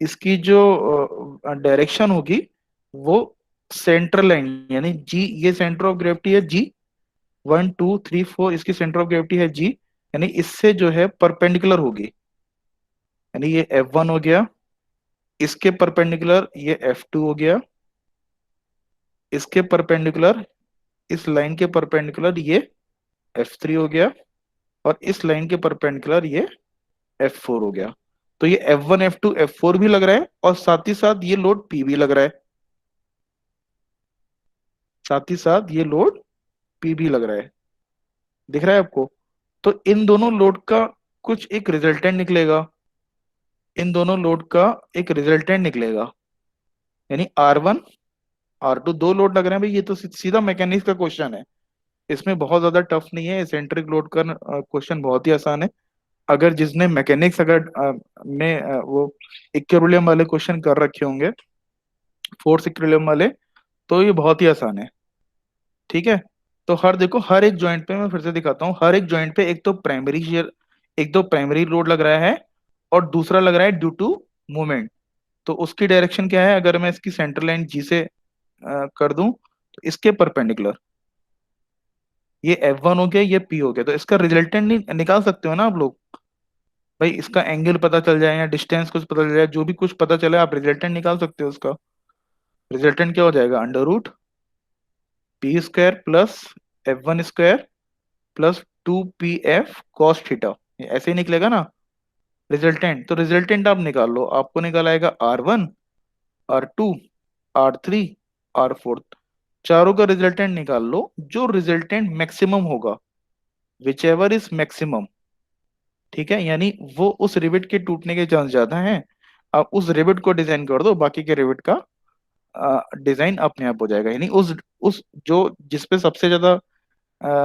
इसकी जो डायरेक्शन होगी, वो सेंट्रल लाइन, यानी जी, ये सेंटर ऑफ ग्रेविटी है जी, 1 2 3 4, इसकी सेंटर ऑफ ग्रेविटी है जी, यानी इससे जो है परपेंडिकुलर होगी, यानी ये F1 हो गया, इसके परपेंडिकुलर ये F2 हो गया, इसके परपेंडिकुलर, इस लाइन के परपेंडिकुलर ये F3 हो गया, और इस लाइन के परपेंडिकुलर ये F4 हो गया। तो ये F1 F2 F4 भी लग रहा है, और साथ ही साथ ये लोड P भी लग रहा है, साथ ही साथ ये लोड P भी लग रहा है, दिख रहा है आपको? तो इन दोनों लोड का कुछ एक रिजल्टेंट निकलेगा, इन दोनों लोड का एक रिजल्टेंट निकलेगा। यानी R1 R2 दो लोड लग रहे हैं भाई, ये तो सीधा मैकेनिक्स का क्वेश्चन है, इसमें बहुत ज्यादा टफ नहीं है, एसेंट्रिक लोड का क्वेश्चन बहुत ही आसान है। अगर जिसने मैकेनिक्स अगर वो इक्विलिब्रियम वाले क्वेश्चन कर रखे होंगे, फोर्स इक्विलिब्रियम वाले, तो ये बहुत ही आसान है। ठीक है, तो हर देखो हर एक जॉइंट पे, मैं फिर से दिखाता हूँ, हर एक जॉइंट पे एक तो प्राइमरी शियर, एक तो प्राइमरी लोड लग रहा है, और दूसरा लग रहा है ड्यू टू मूवमेंट। तो उसकी डायरेक्शन क्या है, अगर मैं इसकी सेंटर लाइन जी से कर दूं, तो इसके परपेंडिकुलर, ये F1 हो गया, ये P हो गया, तो इसका रिजल्टेंट नहीं निकाल सकते हो ना आप लोग। भाई इसका एंगल पता चल जाए या डिस्टेंस कुछ पता चल जाए, जो भी कुछ पता चले, आप रिजल्टेंट निकाल सकते हो उसका। रिजल्टेंट क्या हो जाएगा, √P² plus F1² plus 2PF cos θ, ऐसे ही निकलेगा ना रिजल्टेंट। तो रिजल्टेंट आप निकाल लो, आपको निकल आएगा R1 R2 R3 R4, चारों का रिजल्टेंट निकाल लो, जो रिजल्टेंट मैक्सिमम होगा, विच एवर इज मैक्सिमम। ठीक है, यानी वो उस रिविट के टूटने के चांस ज्यादा हैं, आप उस रिविट को डिजाइन कर दो, बाकी के रिविट का डिजाइन अपने आप हो जाएगा। यानी उस जो जिसपे सबसे ज्यादा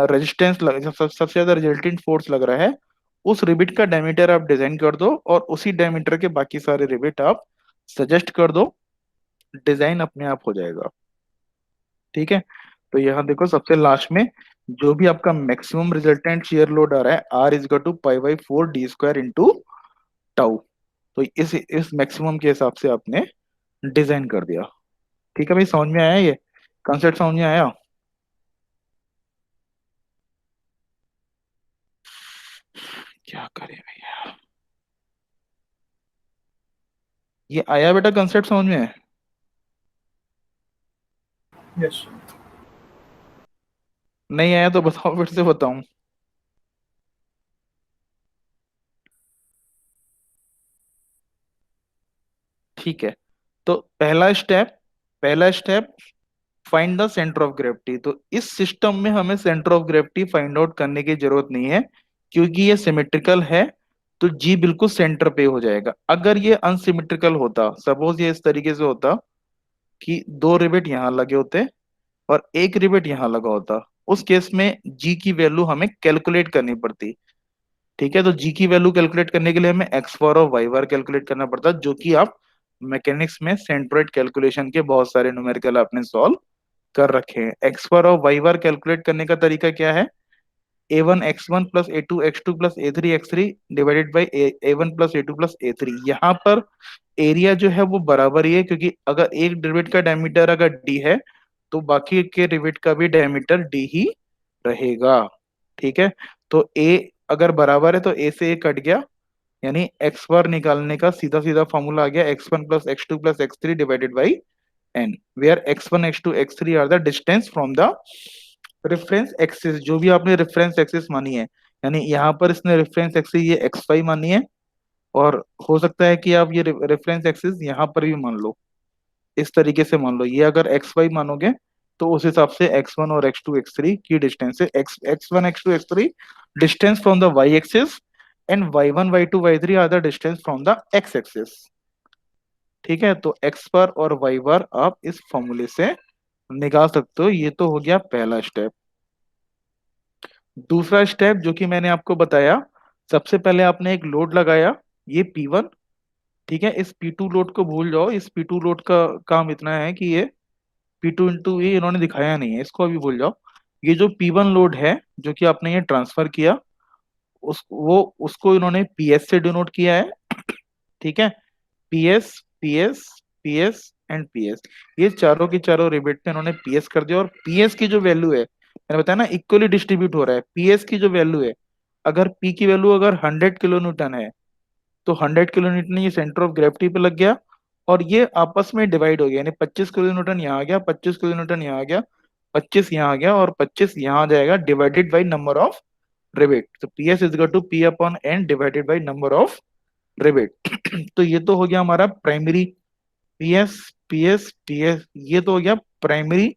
रेजिस्टेंस सबसे ज्यादा रिजल्टेंट फोर्स लग रहा है, उस रिबिट का डायमीटर आप डिजाइन कर दो, और उसी डायमीटर के बाकी सारे रिबिट आप सजेस्ट कर दो, डिजाइन अपने आप हो जाएगा। ठीक है, तो यहाँ देखो सबसे लास्ट में, जो भी आपका मैक्सिमम रिजल्टेंट शेयर लोड आ रहा है, R = π/4d² × टाउ, तो इस मैक्सिमम के हिसाब से आपने डिजाइन कर दिया। ठीक है भाई, समझ में आया, ये कंसेप्ट समझ में आया। क्या करें भैया, ये आया बेटा, कंसेप्ट समझ में? यस। नहीं आया तो बताओ, फिर से बताऊं? ठीक है, तो पहला step find the centre of gravity. तो इस सिस्टम में हमें centre of gravity find out करने की जरूरत नहीं है, क्योंकि ये सिमेट्रिकल है, तो जी बिल्कुल सेंटर पे हो जाएगा। अगर ये अनसिमेट्रिकल होता, सपोज ये इस तरीके से होता कि दो रिवेट यहाँ लगे होते और एक रिवेट यहाँ लगा होता, उस केस में जी की वैल्यू हमें कैलकुलेट करनी पड़ती। ठीक है, तो जी की वैल्यू कैलकुलेट करने के लिए हमें x बार और y बार कैलकुलेट करना पड़ता, जो कि आप मैकेनिक्स में सेंट्रोइड कैलकुलेशन के बहुत सारे न्यूमेरिकल आपने सॉल्व कर रखे हैं। x बार और y बार कैलकुलेट करने का तरीका क्या है, a1 x1 plus a2 x2 plus a3 x3 divided by a1 + a2 + a3। यहाँ पर एरिया जो है वो बराबर ही है, क्योंकि अगर एक रिवेट का डायमीटर अगर d है, तो बाकी के रिवेट का भी डायमीटर d ही रहेगा। ठीक है, तो a अगर बराबर है तो a से a कट गया, यानी x बार निकालने का सीधा सीधा फॉर्मूला आ गया, x1 + x2 + x3 divided by n, where x1 x2 x3 are the distance from the reference axis, जो भी आपने रेफरेंस एक्सिस मानी है। यानी यहाँ पर इसने रेफरेंस एक्सिस ये x5 मानी है, और हो सकता है कि आप ये रेफरेंस एक्सिस यहाँ पर भी मान लो, इस तरीके से मान लो, ये अगर x5 मानोगे, तो उस हिसाब से x1 और x2 x3 की डिस्टेंस है, x1 x2 x3 distance from the y axis, and y1 y2 y3 are the distance from the x axis. ठीक है, तो x बार और y बार आप इस फॉर्मूले से निकाल सकते हो। ये तो हो गया पहला स्टेप। दूसरा स्टेप जो कि मैंने आपको बताया, सबसे पहले आपने एक लोड लगाया, ये P1। ठीक है, इस P2 लोड को भूल जाओ, इस P2 लोड का काम इतना है कि ये P2 × ये इन्होंने दिखाया नहीं है, इसको अभी भूल जाओ। ये जो P1 लोड है, जो कि आपने ये ट्रांसफर किया, उसको इन्होंने PS से डिनोट किया है। ठीक है, PS PS PS and PS, ये चारों की चारों रिबेट पे इन्होंने PS कर दिया, और PS की जो वैल्यू है, मैंने बताया ना इक्वली डिस्ट्रीब्यूट हो रहा है, PS की जो वैल्यू है, अगर P की वैल्यू अगर 100 किलो न्यूटन है, तो 100 किलो न्यूटन ये सेंटर ऑफ ग्रेविटी पे लग गया, और ये आपस में डिवाइड हो गया, यानी 25 किलो न्यूटन यहाँ आ गया, 25 किलो न्यूटन यहाँ आ गया, 25 यहाँ आ गया, और 25 यहाँ आ जाएगा, divided by number of rivet. तो PS = P/N divided by number of rivet. तो ये तो हो गया हमारा प्राइमरी PS PS PS, ये तो हो गया primary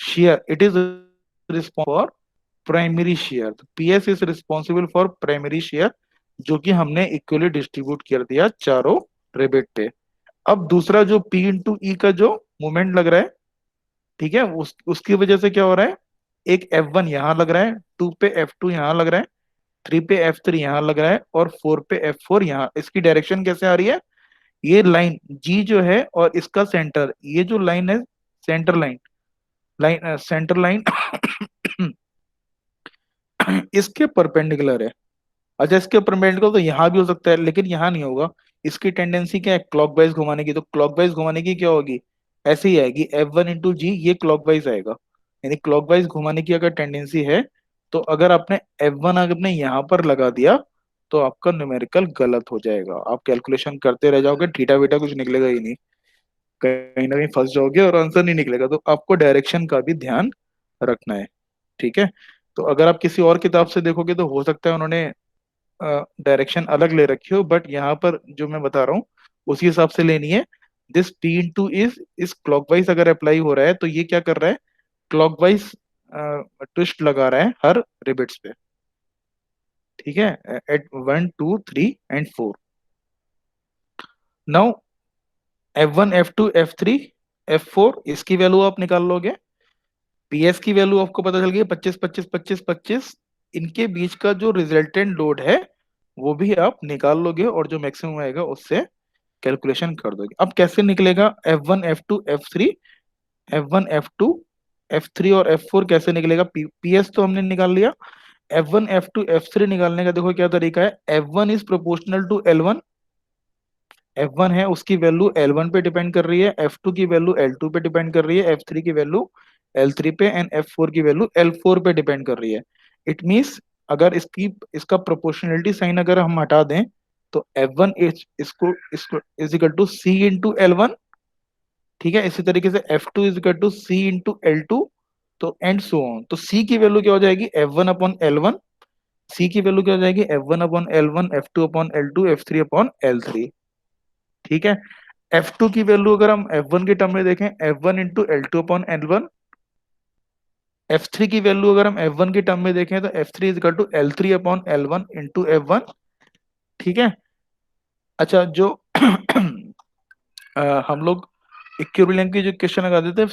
shear, it is responsible for primary shear. PS is responsible for primary shear, जो कि हमने इक्वली डिस्ट्रीब्यूट कर दिया चारों रिबेट पे। अब दूसरा जो P इंटू ई का जो मोमेंट लग रहा है, ठीक है, उसकी वजह से क्या हो रहा है, एक F1 यहाँ लग रहा है, 2 पे F2 यहाँ लग रहा है, 3 पे F3 यहाँ लग रहा है, और 4 पे F4 यहाँ। इसकी डायरेक्शन कैसे आ रही है, ये लाइन G जो है और इसका सेंटर, ये जो लाइन है, सेंटर लाइन, सेंटर लाइन इसके परपेंडिकुलर है। अच्छा, इसके परपेंडिकुलर तो यहाँ भी हो सकता है, लेकिन यहाँ नहीं होगा। इसकी टेंडेंसी क्या है, क्लॉकवाइज घुमाने की, तो क्लॉकवाइज घुमाने की क्या होगी, ऐसे ही आएगी, F1 इंटू जी, ये क्लॉकवाइज आएगा। यानी क्लॉकवाइज घुमाने की अगर टेंडेंसी है, तो अगर आपने F1 आपने यहाँ पर लगा दिया, तो आपका न्यूमेरिकल गलत हो जाएगा। आप कैलकुलेशन करते रह जाओगे, थीटा वीटा कुछ निकलेगा ही नहीं, कहीं ना कहीं फंस जाओगे और आंसर नहीं निकलेगा। तो आपको डायरेक्शन का भी ध्यान रखना है, ठीक है। तो अगर आप किसी और किताब से देखोगे तो हो सकता है उन्होंने डायरेक्शन अलग ले रखी हो, बट यहाँ पर जो मैं बता रहा हूँ उसी हिसाब से लेनी है। दिस P इंटू इस क्लॉकवाइज अगर अप्लाई हो रहा है, तो ये क्या कर रहा है, क्लॉकवाइज ट्विस्ट लगा रहा है हर रिबिट्स पे, ठीक है, eight 1 2 3 and 4। Now F1 F2 F3 F4, इसकी वैल्यू आप निकाल लोगे। PS की वैल्यू आपको पता चल गई, 25 25 25 25। इनके बीच का जो रिजल्टेंट लोड है वो भी आप निकाल लोगे, और जो मैक्सिमम आएगा उससे कैलकुलेशन कर दोगे। अब कैसे निकलेगा F1 F2 F3, F1 F2 F3 और F4 कैसे निकलेगा, PS तो हमने निकाल लिया। F1 F2 F3 निकालने का देखो क्या तरीका है, F1 is proportional to L1। F1 है, उसकी वैल्यू L1 पे डिपेंड कर रही है, F2 की वैल्यू L2 पे डिपेंड कर रही है, F3 की वैल्यू L3 पे, एंड F4 की वैल्यू L4 पे डिपेंड कर रही है। इट मींस अगर इसका प्रोपोर्शनलिटी साइन अगर हम हटा दें, तो F1 इसको इसको is equal to C into L1, ठीक है। इसी तरीके से F2 is equal to C into L2, तो एंड सो ऑन। तो C की वैल्यू क्या हो जाएगी, F1 अपॉन L1। C की वैल्यू क्या हो जाएगी, F1 upon L1, F2 upon L2, F3 upon L3, ठीक है। F2 की वैल्यू अगर हम F1 के टर्म में देखें, F1 into L2 upon L1। F3 की वैल्यू अगर हम F1 के टर्म में देखें, तो F3 is equal to L3 upon L1 into F1, ठीक है। अच्छा, जो हम लोग इक्विलिब्रियम की जो क्वेश्चन लगा देते हैं,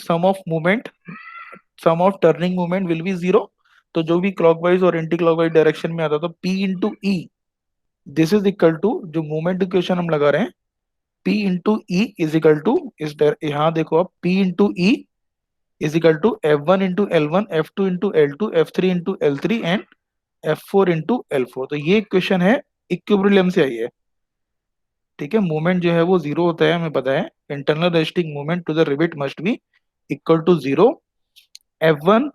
sum of turning moment will be zero. तो जो भी क्लॉकवाइज और एंटी क्लॉकवाइज डायरेक्शन में आता, तो P into E, this is equal to, जो मोमेंट इक्वेशन हम लगा रहे हैं, P into E is equal to, इस यहाँ देखो आप, P into E is equal to F1 into L1, F2 into L2, F3 into L3 and F4 into L4। तो ये क्वेश्चन है, इक्विलिब्रियम से आई है, ठीक है। मूवमेंट जो है वो जीरो होता है, हमें पता है। Internal resisting movement to the rivet must be equal to zero. F1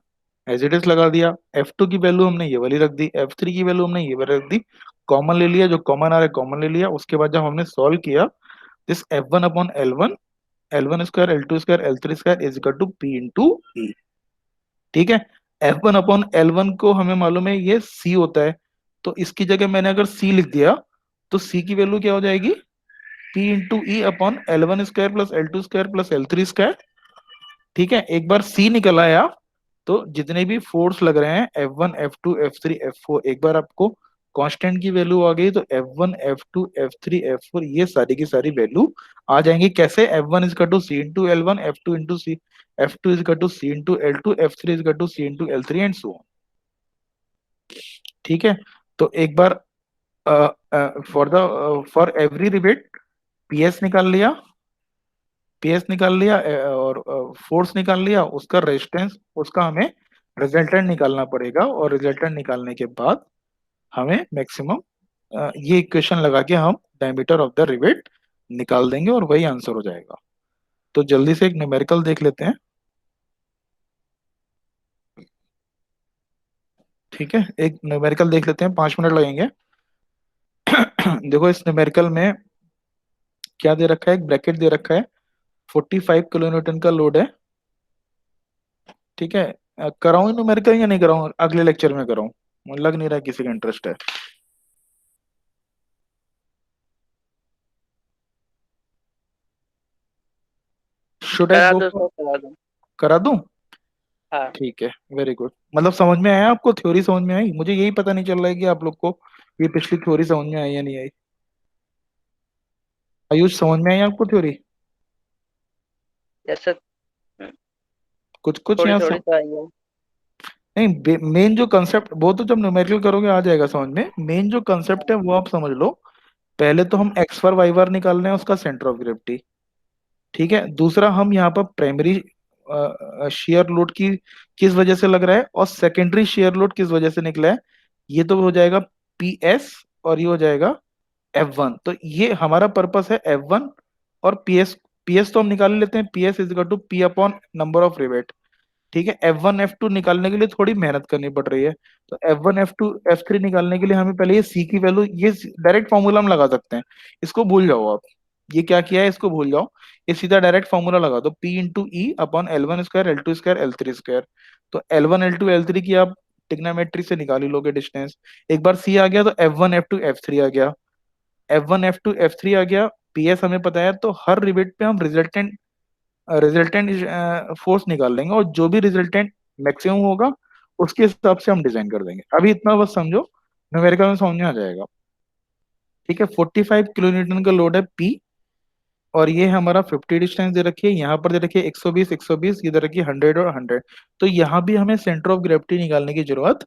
as it is लगा दिया, F2 की वैल्यू हमने ये वाली रख दी, F3 की वैल्यू हमने ये वाली रख दी, कॉमन ले लिया, जो कॉमन आ रहा है कॉमन ले लिया। उसके बाद जब हमने सॉल्व किया, this F1 upon L1, L1 square L2 square L3 square is equal to P into E, ठीक है। F1 अपॉन L1 को हमें मालूम है ये C होता है, तो इसकी जगह मैंने अगर C लिख दिया, तो C की वैल्यू क्या हो जाएगी, P into E upon L1 square plus L2 square plus L3 square, ठीक है। एक बार C निकल आया, तो जितने भी फोर्स लग रहे हैं F1 F2 F3 F4, एक बार आपको कांस्टेंट की वैल्यू आ गई, तो F1 F2 F3 F4 ये सारी की सारी वैल्यू आ जाएंगी। कैसे, F1 is to C into L1, F2 into C, F2 is to C into L2, F3 is to C into L3 and so on, ठीक है। तो एक बार फॉर एवरी रिबिट PS निकाल लिया, और फोर्स निकाल लिया, उसका रेजिस्टेंस, उसका हमें रिजल्टेंट निकालना पड़ेगा, और रिजल्टेंट निकालने के बाद हमें मैक्सिमम ये इक्वेशन लगा के हम डायमीटर ऑफ द रिवेट निकाल देंगे, और वही आंसर हो जाएगा। तो जल्दी से एक न्यूमेरिकल देख लेते हैं, ठीक है। एक न्यूमेरिकल देख लेते हैं, 5 मिनट लगेंगे। देखो इस न्यूमेरिकल में क्या दे रखा है, एक ब्रैकेट दे रखा है, 45 किलो न्यूटन का लोड है, ठीक है। कराऊं न्यूमेरिकल या नहीं कराऊं, अगले लेक्चर में कराऊं, मुझे लग नहीं रहा किसी का इंटरेस्ट है। शुड आई करा गो, दो सर, करा दो। करा दूं, हाँ। ठीक है, वेरी गुड। मतलब समझ में आया आपको, थ्योरी समझ में आई, मुझे यही पता नहीं चल रहा है कि आप लोग को ये पिछली थ्योरी समझ में आई या नहीं आई। आयुष, समझ में आई आपको थ्योरी? जैसे कुछ कुछ थोड़ी यहाँ थोड़ी सब तो आई है। नहीं, मेन जो कंसेप्ट वो तो जब न्यूमेरिकल करोगे आ जाएगा समझ में। मेन जो कंसेप्ट है हाँ। वो आप समझ लो। पहले तो हम एक्स बार वाई बार निकाल रहे हैं उसका सेंटर ऑफ ग्रेविटी। ठीक है, दूसरा हम यहाँ पर प्राइमरी शेयर लोड की किस वजह से लग रहा है और सेकेंडरी शेयर लोड किस वजह से निकला है। ये तो हो जाएगा पी एस और ये हो जाएगा F1। तो ये हमारा पर्पस है F1 और पी एस तो हम निकाल ही लेते हैं, P S is equal to P upon number of rivet. ठीक है, F1 F2 निकालने के लिए थोड़ी मेहनत करनी पड़ रही है। तो F1 F2 F3 निकालने के लिए हमें पहले ये C की वैल्यू, ये डायरेक्ट फॉर्मूला हम लगा सकते हैं। इसको भूल जाओ आप, ये क्या किया है इसको भूल जाओ। ये सीधा डायरेक्ट फॉर्मूला लगा दो, P into E upon L1 square L2 square L3 square. तो L1 L2 L3 की आप टिग्नोमेट्री से निकाल ही लोगे डिस्टेंस। एक बार C आ गया तो F1 F2 F3 आ गया। F1 F2 F3 आ गया। पी एस हमें पता है, तो हर रिवेट पे हम रिजल्टेंट रिजल्टेंट फोर्स निकाल लेंगे और जो भी रिजल्टेंट मैक्सिमम होगा उसके हिसाब से हम डिजाइन कर देंगे। अभी इतना बस समझो, न्यूमेरिकल में समझ में आ जाएगा। ठीक है, 45 किलो न्यूटन का लोड है पी, और ये हमारा 50 डिस्टेंस दे रखी है, यहाँ पर दे रखी है 120 120, ये दे रखी है 100 और 100। तो यहाँ भी हमें सेंटर ऑफ ग्रेविटी निकालने की जरूरत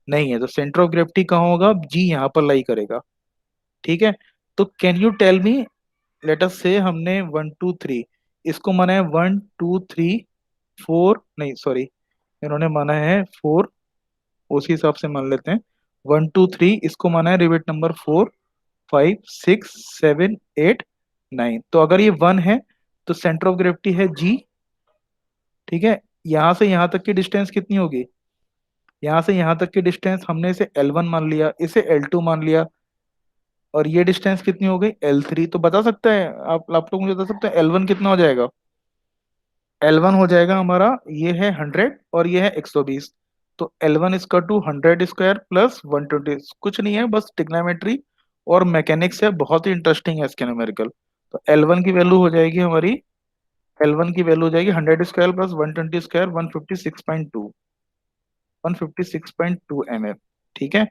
नहीं है। तो सेंटर ऑफ ग्रेविटी कहाँ होगा, जी यहाँ पर लाई करेगा। ठीक है, तो can you tell me, let us say हमने 1 2 3 इसको माना है 1 2 3 4, नहीं सॉरी, इन्होंने माना है 4, उसी हिसाब से मान लेते हैं। 1 2 3 इसको माना है रिवेट नंबर 4 5 6 7 8 9। तो अगर ये 1 है तो सेंटर ऑफ ग्रेविटी है जी। ठीक है, यहां से यहां तक की डिस्टेंस कितनी होगी, यहां से यहां तक की डिस्टेंस हमने इसे L1 मान लिया, इसे L2 मान लिया, और ये डिस्टेंस कितनी हो गई L3। तो बता सकते हैं आप लोग मुझे बता सकते हैं L1 कितना हो जाएगा। L1 हो जाएगा हमारा, ये है 100 और ये है 120। तो L1 इसका टू 100 स्क्वायर प्लस 120, कुछ नहीं है बस टिग्नोमेट्री और मैकेनिक्स है, बहुत ही इंटरेस्टिंग है इसके न्यूमेरिकल। तो L1 की वैल्यू हो जाएगी हमारी, L1 की वैल्यू हो जाएगी 100 स्क्वायर प्लस 120 स्क्वायर 156.2, 156.2 mm। ठीक है,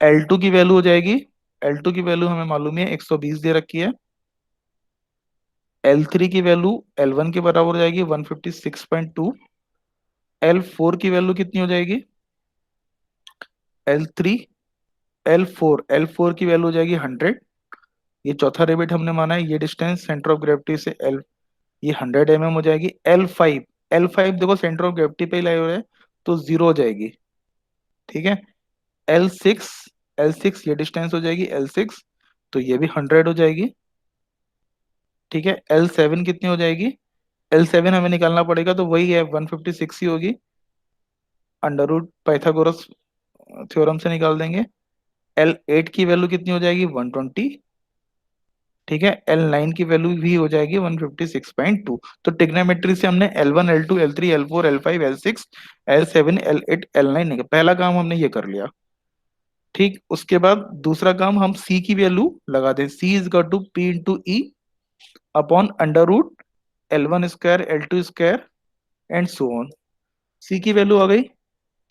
L2 की वैल्यू हो जाएगी, L2 की वैल्यू हमें मालूम है 120 दे रखी है। L3 की वैल्यू L1 के बराबर हो जाएगी 156.2। L4 की वैल्यू कितनी हो जाएगी, L3 L4 की वैल्यू हो जाएगी 100। ये चौथा रिवेट हमने माना है, ये डिस्टेंस सेंटर ऑफ ग्रेविटी से L, ये 100 mm हो जाएगी। L5 देखो सेंटर ऑफ ग्रेविटी पे ही लाई हुए है, तो 0 हो जाएगी। ठीक है, L6 L6 ये डिस्टेंस हो जाएगी L6, तो ये भी 100 हो जाएगी। ठीक है, L7 कितनी हो जाएगी, L7 हमें निकालना पड़ेगा तो वही है 156 ही होगी, अंडर रूट पाइथागोरस थ्योरम से निकाल देंगे। L8 की वैल्यू कितनी हो जाएगी 120। ठीक है, L9 की वैल्यू भी हो जाएगी 156.2। तो टिग्नोमेट्री से हमने L1 L2 L3 L4 L5 L6 L7 L8 L9 निकाल, पहला काम हमने ये कर लिया। ठीक, उसके बाद दूसरा काम हम C की वैल्यू लगा दें, C is equal to P into E upon under root L1 square L2 square and so on. C की वैल्यू आ गई।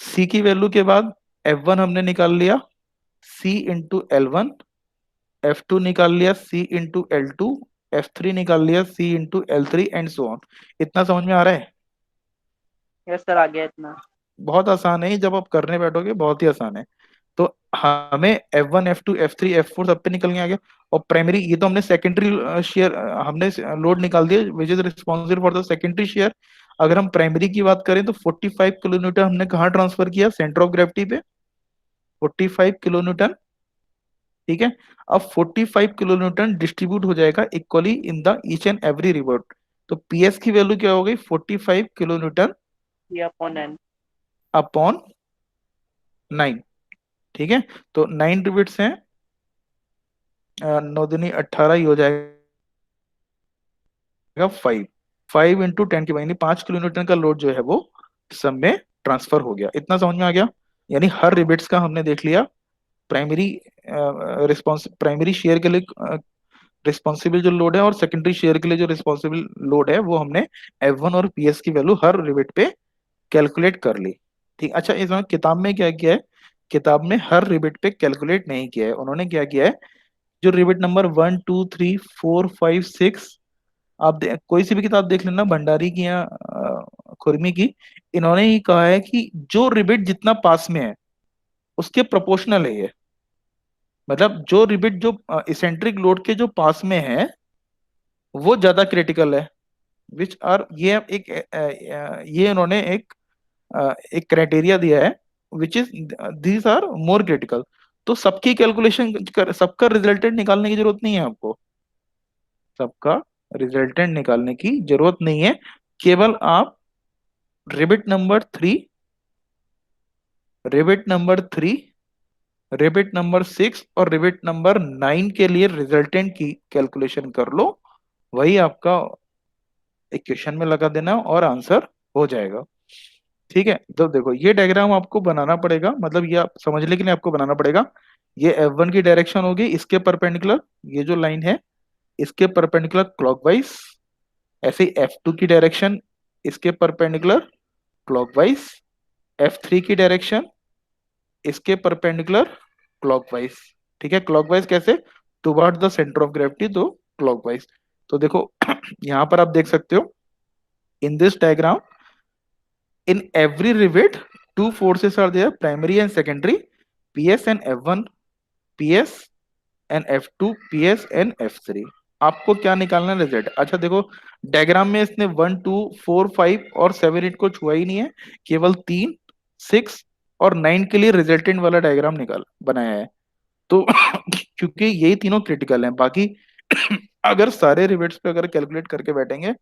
C की वैल्यू के बाद F1 हमने निकाल लिया C इंटू L1, F2 निकाल लिया C इंटू L2, F3 निकाल लिया C into L3 and so on. इतना समझ में आ रहा है। यस सर, आ गया इतना। बहुत आसान है, जब आप करने बैठोगे बहुत ही आसान है। तो हमें F1 F2 F3 F4 सब पे निकल के आ गया। और प्राइमरी, ये तो हमने सेकेंडरी शेयर, हमने लोड निकाल दिया which is responsible for the secondary share. अगर हम प्राइमरी की बात करें तो 45 किलो न्यूटन हमने कहाँ ट्रांसफर किया, सेंटर ऑफ ग्रेविटी पे, 45 किलो न्यूटन। ठीक है, अब 45 किलो न्यूटन डिस्ट्रीब्यूट हो जाएगा equally in the each and every revolt. तो पीएस की वैल्यू क्या हो गई, 45 किलो न्यूटन ये अपॉन एन। अपॉन 9। ठीक है, तो 9 रिविट्स हैं, 9 दूनी 18, ही हो जाएगा 5। 5 × 10 की पावर, यानी 5 किलो न्यूटन का लोड जो है वो सब में ट्रांसफर हो गया। इतना समझ में आ गया। यानी हर रिबिट्स का हमने देख लिया। प्राइमरी रिस्पॉन्स, प्राइमरी शेयर के लिए रिस्पॉन्सिबल जो लोड है और सेकेंडरी शेयर के लिए जो रिस्पॉन्सिबल लोड है वो हमने F1 और PS की वैल्यू हर रिबिट पे कैलकुलेट कर ली। ठीक, अच्छा इसमें किताब में क्या किया है, किताब में हर रिबिट पे कैलकुलेट नहीं किया है। उन्होंने क्या किया है, जो रिबिट नंबर 1 2 3 4 5 6 कोई सी भी किताब देख लेना, भंडारी की या खुरमी की, इन्होंने ही कहा है कि जो रिबिट जितना पास में है उसके प्रोपोर्शनल है ये। मतलब जो रिबिट जो इसेंट्रिक लोड के जो पास में है वो ज्यादा क्रिटिकल है। विच आर, ये एक ये इन्होंने एक क्राइटेरिया दिया है, which is these are more critical. तो सबकी कैलकुलेशन कर, सबका रिजल्टेंट निकालने की जरूरत नहीं है आपको, सबका रिजल्टेंट निकालने की जरूरत नहीं है। केवल आप रिबिट नंबर 3, रिबिट नंबर 3, रिबिट नंबर 6 और रिबिट नंबर 9 के लिए रिजल्टेंट की कैलकुलेशन कर लो, वही आपका इक्वेशन में लगा देना और आंसर हो जाएगा। ठीक है, तो देखो ये डायग्राम आपको बनाना पड़ेगा, मतलब ये आप समझने के लिए आपको बनाना पड़ेगा। ये F1 की डायरेक्शन होगी, इसके परपेंडिकुलर ये जो लाइन है इसके परपेंडिकुलर क्लॉकवाइज। ऐसे ही F2 की डायरेक्शन इसके परपेंडिकुलर क्लॉकवाइज, F3 की डायरेक्शन इसके परपेंडिकुलर क्लॉकवाइज। ठीक है, क्लॉकवाइज कैसे, toward the centre of gravity, तो क्लॉकवाइज। तो देखो यहाँ पर आप देख सकते हो in this diagram, in every rivet two forces are there, primary and secondary, PS and F1 PS and F2 PS and F3। आपको क्या निकालना है, रिजल्ट। अच्छा देखो, डायग्राम में इसने 1 2 4 5 और 7 8 को छुआ ही नहीं है, केवल 3 6 और 9 के लिए रिजल्टेंट वाला डायग्राम निकाल बनाया है। तो क्योंकि यही तीनों क्रिटिकल हैं, बाकी अगर सारे रिवेट्स पे अगर कैलकुलेट करके बैठेंगे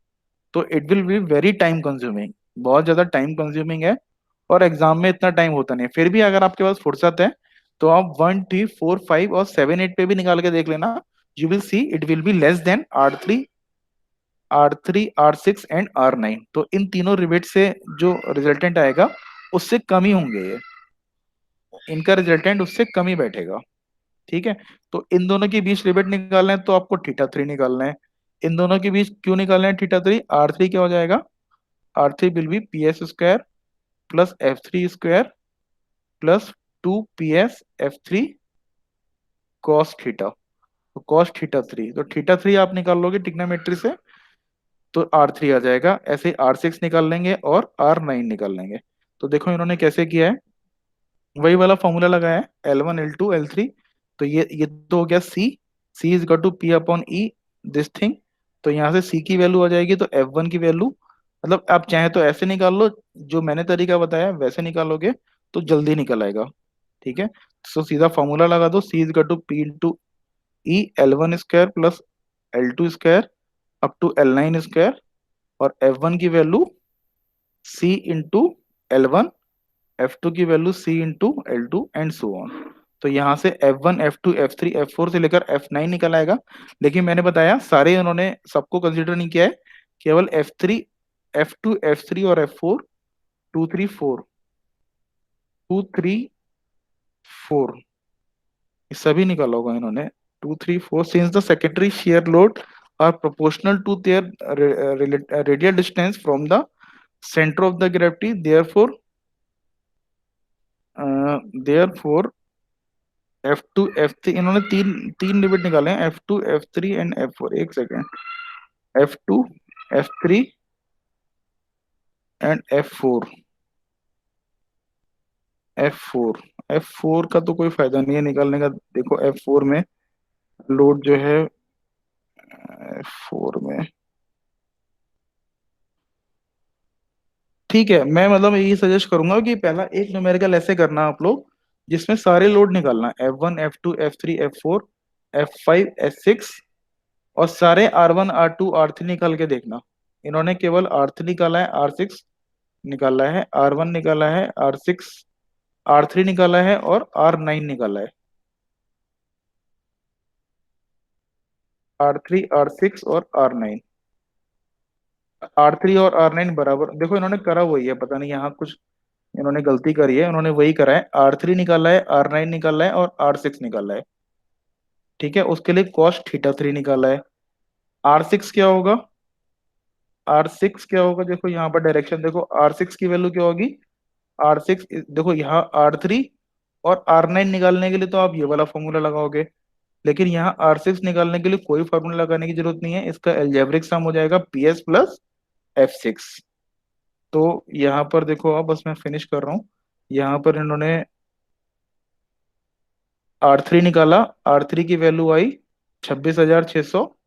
तो it will be very time consuming, बहुत ज्यादा टाइम कंज्यूमिंग है। और एग्जाम में इतना टाइम होता नहीं है। फिर भी अगर आपके पास फुर्सत है तो आप 1 3 4 5 और 7 8 पे भी निकाल के देख लेना, you will see it will be less than R3 R6 and R9। तो इन तीनों रिवेट से जो रिजल्टेंट आएगा उससे कम ही होंगे ये, इनका रिजल्टेंट उससे कम ही बैठेगा। ठीक है, तो इन दोनों के बीच रिवेट निकालना है तो आपको थीटा 3 निकालना है। इन दोनों के बीच क्यों निकालना है थीटा 3, R3 क्या हो जाएगा, R3 will be PS² plus F3² plus 2 PS F3 cos theta. तो कॉस थीटा 3, तो थीटा 3 आप निकाल लोगे टिग्नोमेट्री से तो R3 आ जाएगा। ऐसे ही R6 निकाल लेंगे और R9 निकाल लेंगे। तो देखो इन्होंने कैसे किया है, वही वाला फॉर्मूला लगाया है, L1 L2 L3। तो ये तो हो गया C is equal to P/E this thing. तो यहाँ से C की वैल्यू आ जाएगी, तो F1 की वैल्यू, मतलब आप चाहे तो ऐसे निकाल लो, जो मैंने तरीका बताया वैसे निकालोगे तो जल्दी निकल आएगा। ठीक है, तो सीधा फॉर्मूला लगा दो, C is equal to P/E L1² plus L2² up to L9², और F1 की value C into L1, F2 की value C into L2 and so on. तो यहाँ से F1 F2 F3 F4 से लेकर F9 निकल आएगा। लेकिन मैंने बताया सारे उन्होंने सबको कंसीडर नहीं किया है, केवल F3 F2 F3 और F4, 2 3 4, 2 3 4, ये सभी निकाला होगा इन्होंने। 2 3 4, since the secondary shear load are proportional to their radial distance from the centre of the gravity, therefore F2 F3, इन्होंने तीन तीन लिमिट निकाले हैं, F2 F3 एंड F4। एक second, F2 F3 and F4 F4 का तो कोई फायदा नहीं है निकालने का। देखो F4 में लोड जो है, F4 में, ठीक है, मैं मतलब यही सजेस्ट करूंगा कि पहला एक न्यूमेरिकल ऐसे करना आप लोग जिसमें सारे लोड निकालना, F1 F2 F3 F4 F5 S6, और सारे R1 R2 R3 निकाल के देखना। इन्होंने केवल R3 निकाला है, R6 निकाला है, R1 निकाला है, R6 R3 निकाला है और R9 निकाला है। R3 R6 और R9, R3 और R9 बराबर, देखो इन्होंने करा वही है, पता नहीं यहाँ कुछ इन्होंने गलती करी है, इन्होंने वही करा है, R3 निकाला है, R9 निकाला है और R6 निकाला है। ठीक है, उसके लिए कॉस थीटा 3 निकाला है। R6 क्या होगा, R6 क्या होगा, देखो यहाँ पर डायरेक्शन देखो, R6 की वैल्यू क्या होगी, R6 देखो यहाँ R3 और R9 निकालने के लिए तो आप ये वाला फॉर्मूला लगाओगे, लेकिन यहाँ R6 निकालने के लिए कोई फॉर्मूला लगाने की जरूरत नहीं है, इसका एल्जेब्रिक सम हो जाएगा PS प्लस F6। तो यहाँ पर देखो, अब बस मैं फिनिश कर रहा हूँ। यहाँ पर इन्होंने R3 निकाला, R3 की वैल्यू आई 26,600,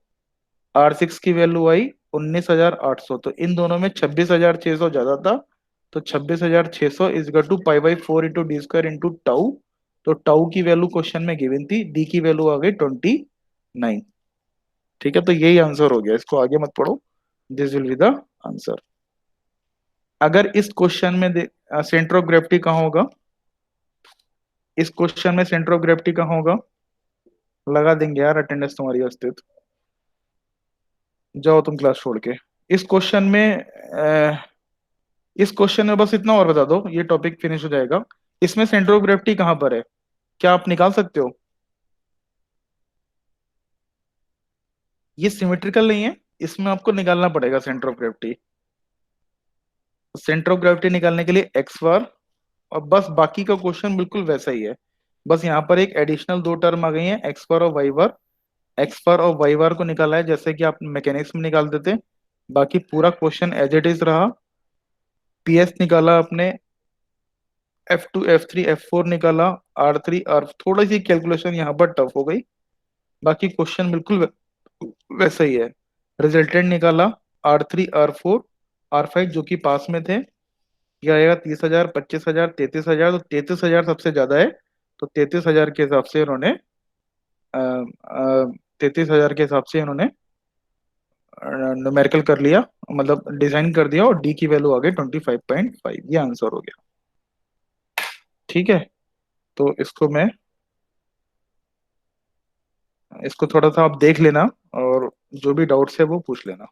R6 की वैल्यू आई 19,800। तो इन दोनों में 26,600 ज्यादा था, तो 26,600 is equal to pi by 4 × d² into tau. तो टाउ की वैल्यू क्वेश्चन में गिवन थी, डी की वैल्यू आ गई 29। ठीक है, तो यही आंसर हो गया, इसको आगे मत पढ़ो, this will be the answer. अगर इस क्वेश्चन में सेंटर ऑफ ग्रेविटी कहाँ होगा, इस क्वेश्चन में सेंटर ऑफ ग्रेविटी कहाँ होगा, लगा देंगे यार अटेंडेंस तुम्हारी अस्तित्व। जाओ तुम क्लास छोड़ के। इस क्वेश्चन में इस क्वेश्चन में बस इतना और बता दो, ये टॉपिक फिनिश हो जाएगा। इसमें सेंटर ऑफ ग्रेविटी कहाँ पर है, क्या आप निकाल सकते हो? ये सिमेट्रिकल नहीं है, इसमें आपको निकालना पड़ेगा centre of gravity. Centre of gravity निकालने के लिए एक्स बार, और बस बाकी का क्वेश्चन बिल्कुल वैसा ही है। बस यहाँ पर एक एडिशनल दो टर्म आ गई है, एक्स बार और वाई बार। एक्स बार और वाई बार को निकाला है जैसे कि आप मैकेनिक्स में निकाल देते। बाकी पूरा क्वेश्चन एज इट इज रहा। पीएस निकाला आपने, F2 F3 F4 निकाला, R3 R, थोड़ी सी कैलकुलेशन यहाँ पर टफ हो गई, बाकी क्वेश्चन बिल्कुल वैसा ही है। रिजल्टेंट निकाला, R3 R4 R5 जो कि पास में थे। ये आएगा 30,000, 25,000, 33,000। तो 33,000 सबसे ज्यादा है, तो 33,000 के हिसाब से इन्होंने 33,000 के हिसाब से इन्होंने न्यूमेरिकल कर लिया, मतलब डिजाइन कर दिया, और डी की वैल्यू आ गई 25.5। ये आंसर हो गया। ठीक है, तो इसको थोड़ा सा आप देख लेना, और जो भी डाउट्स है वो पूछ लेना।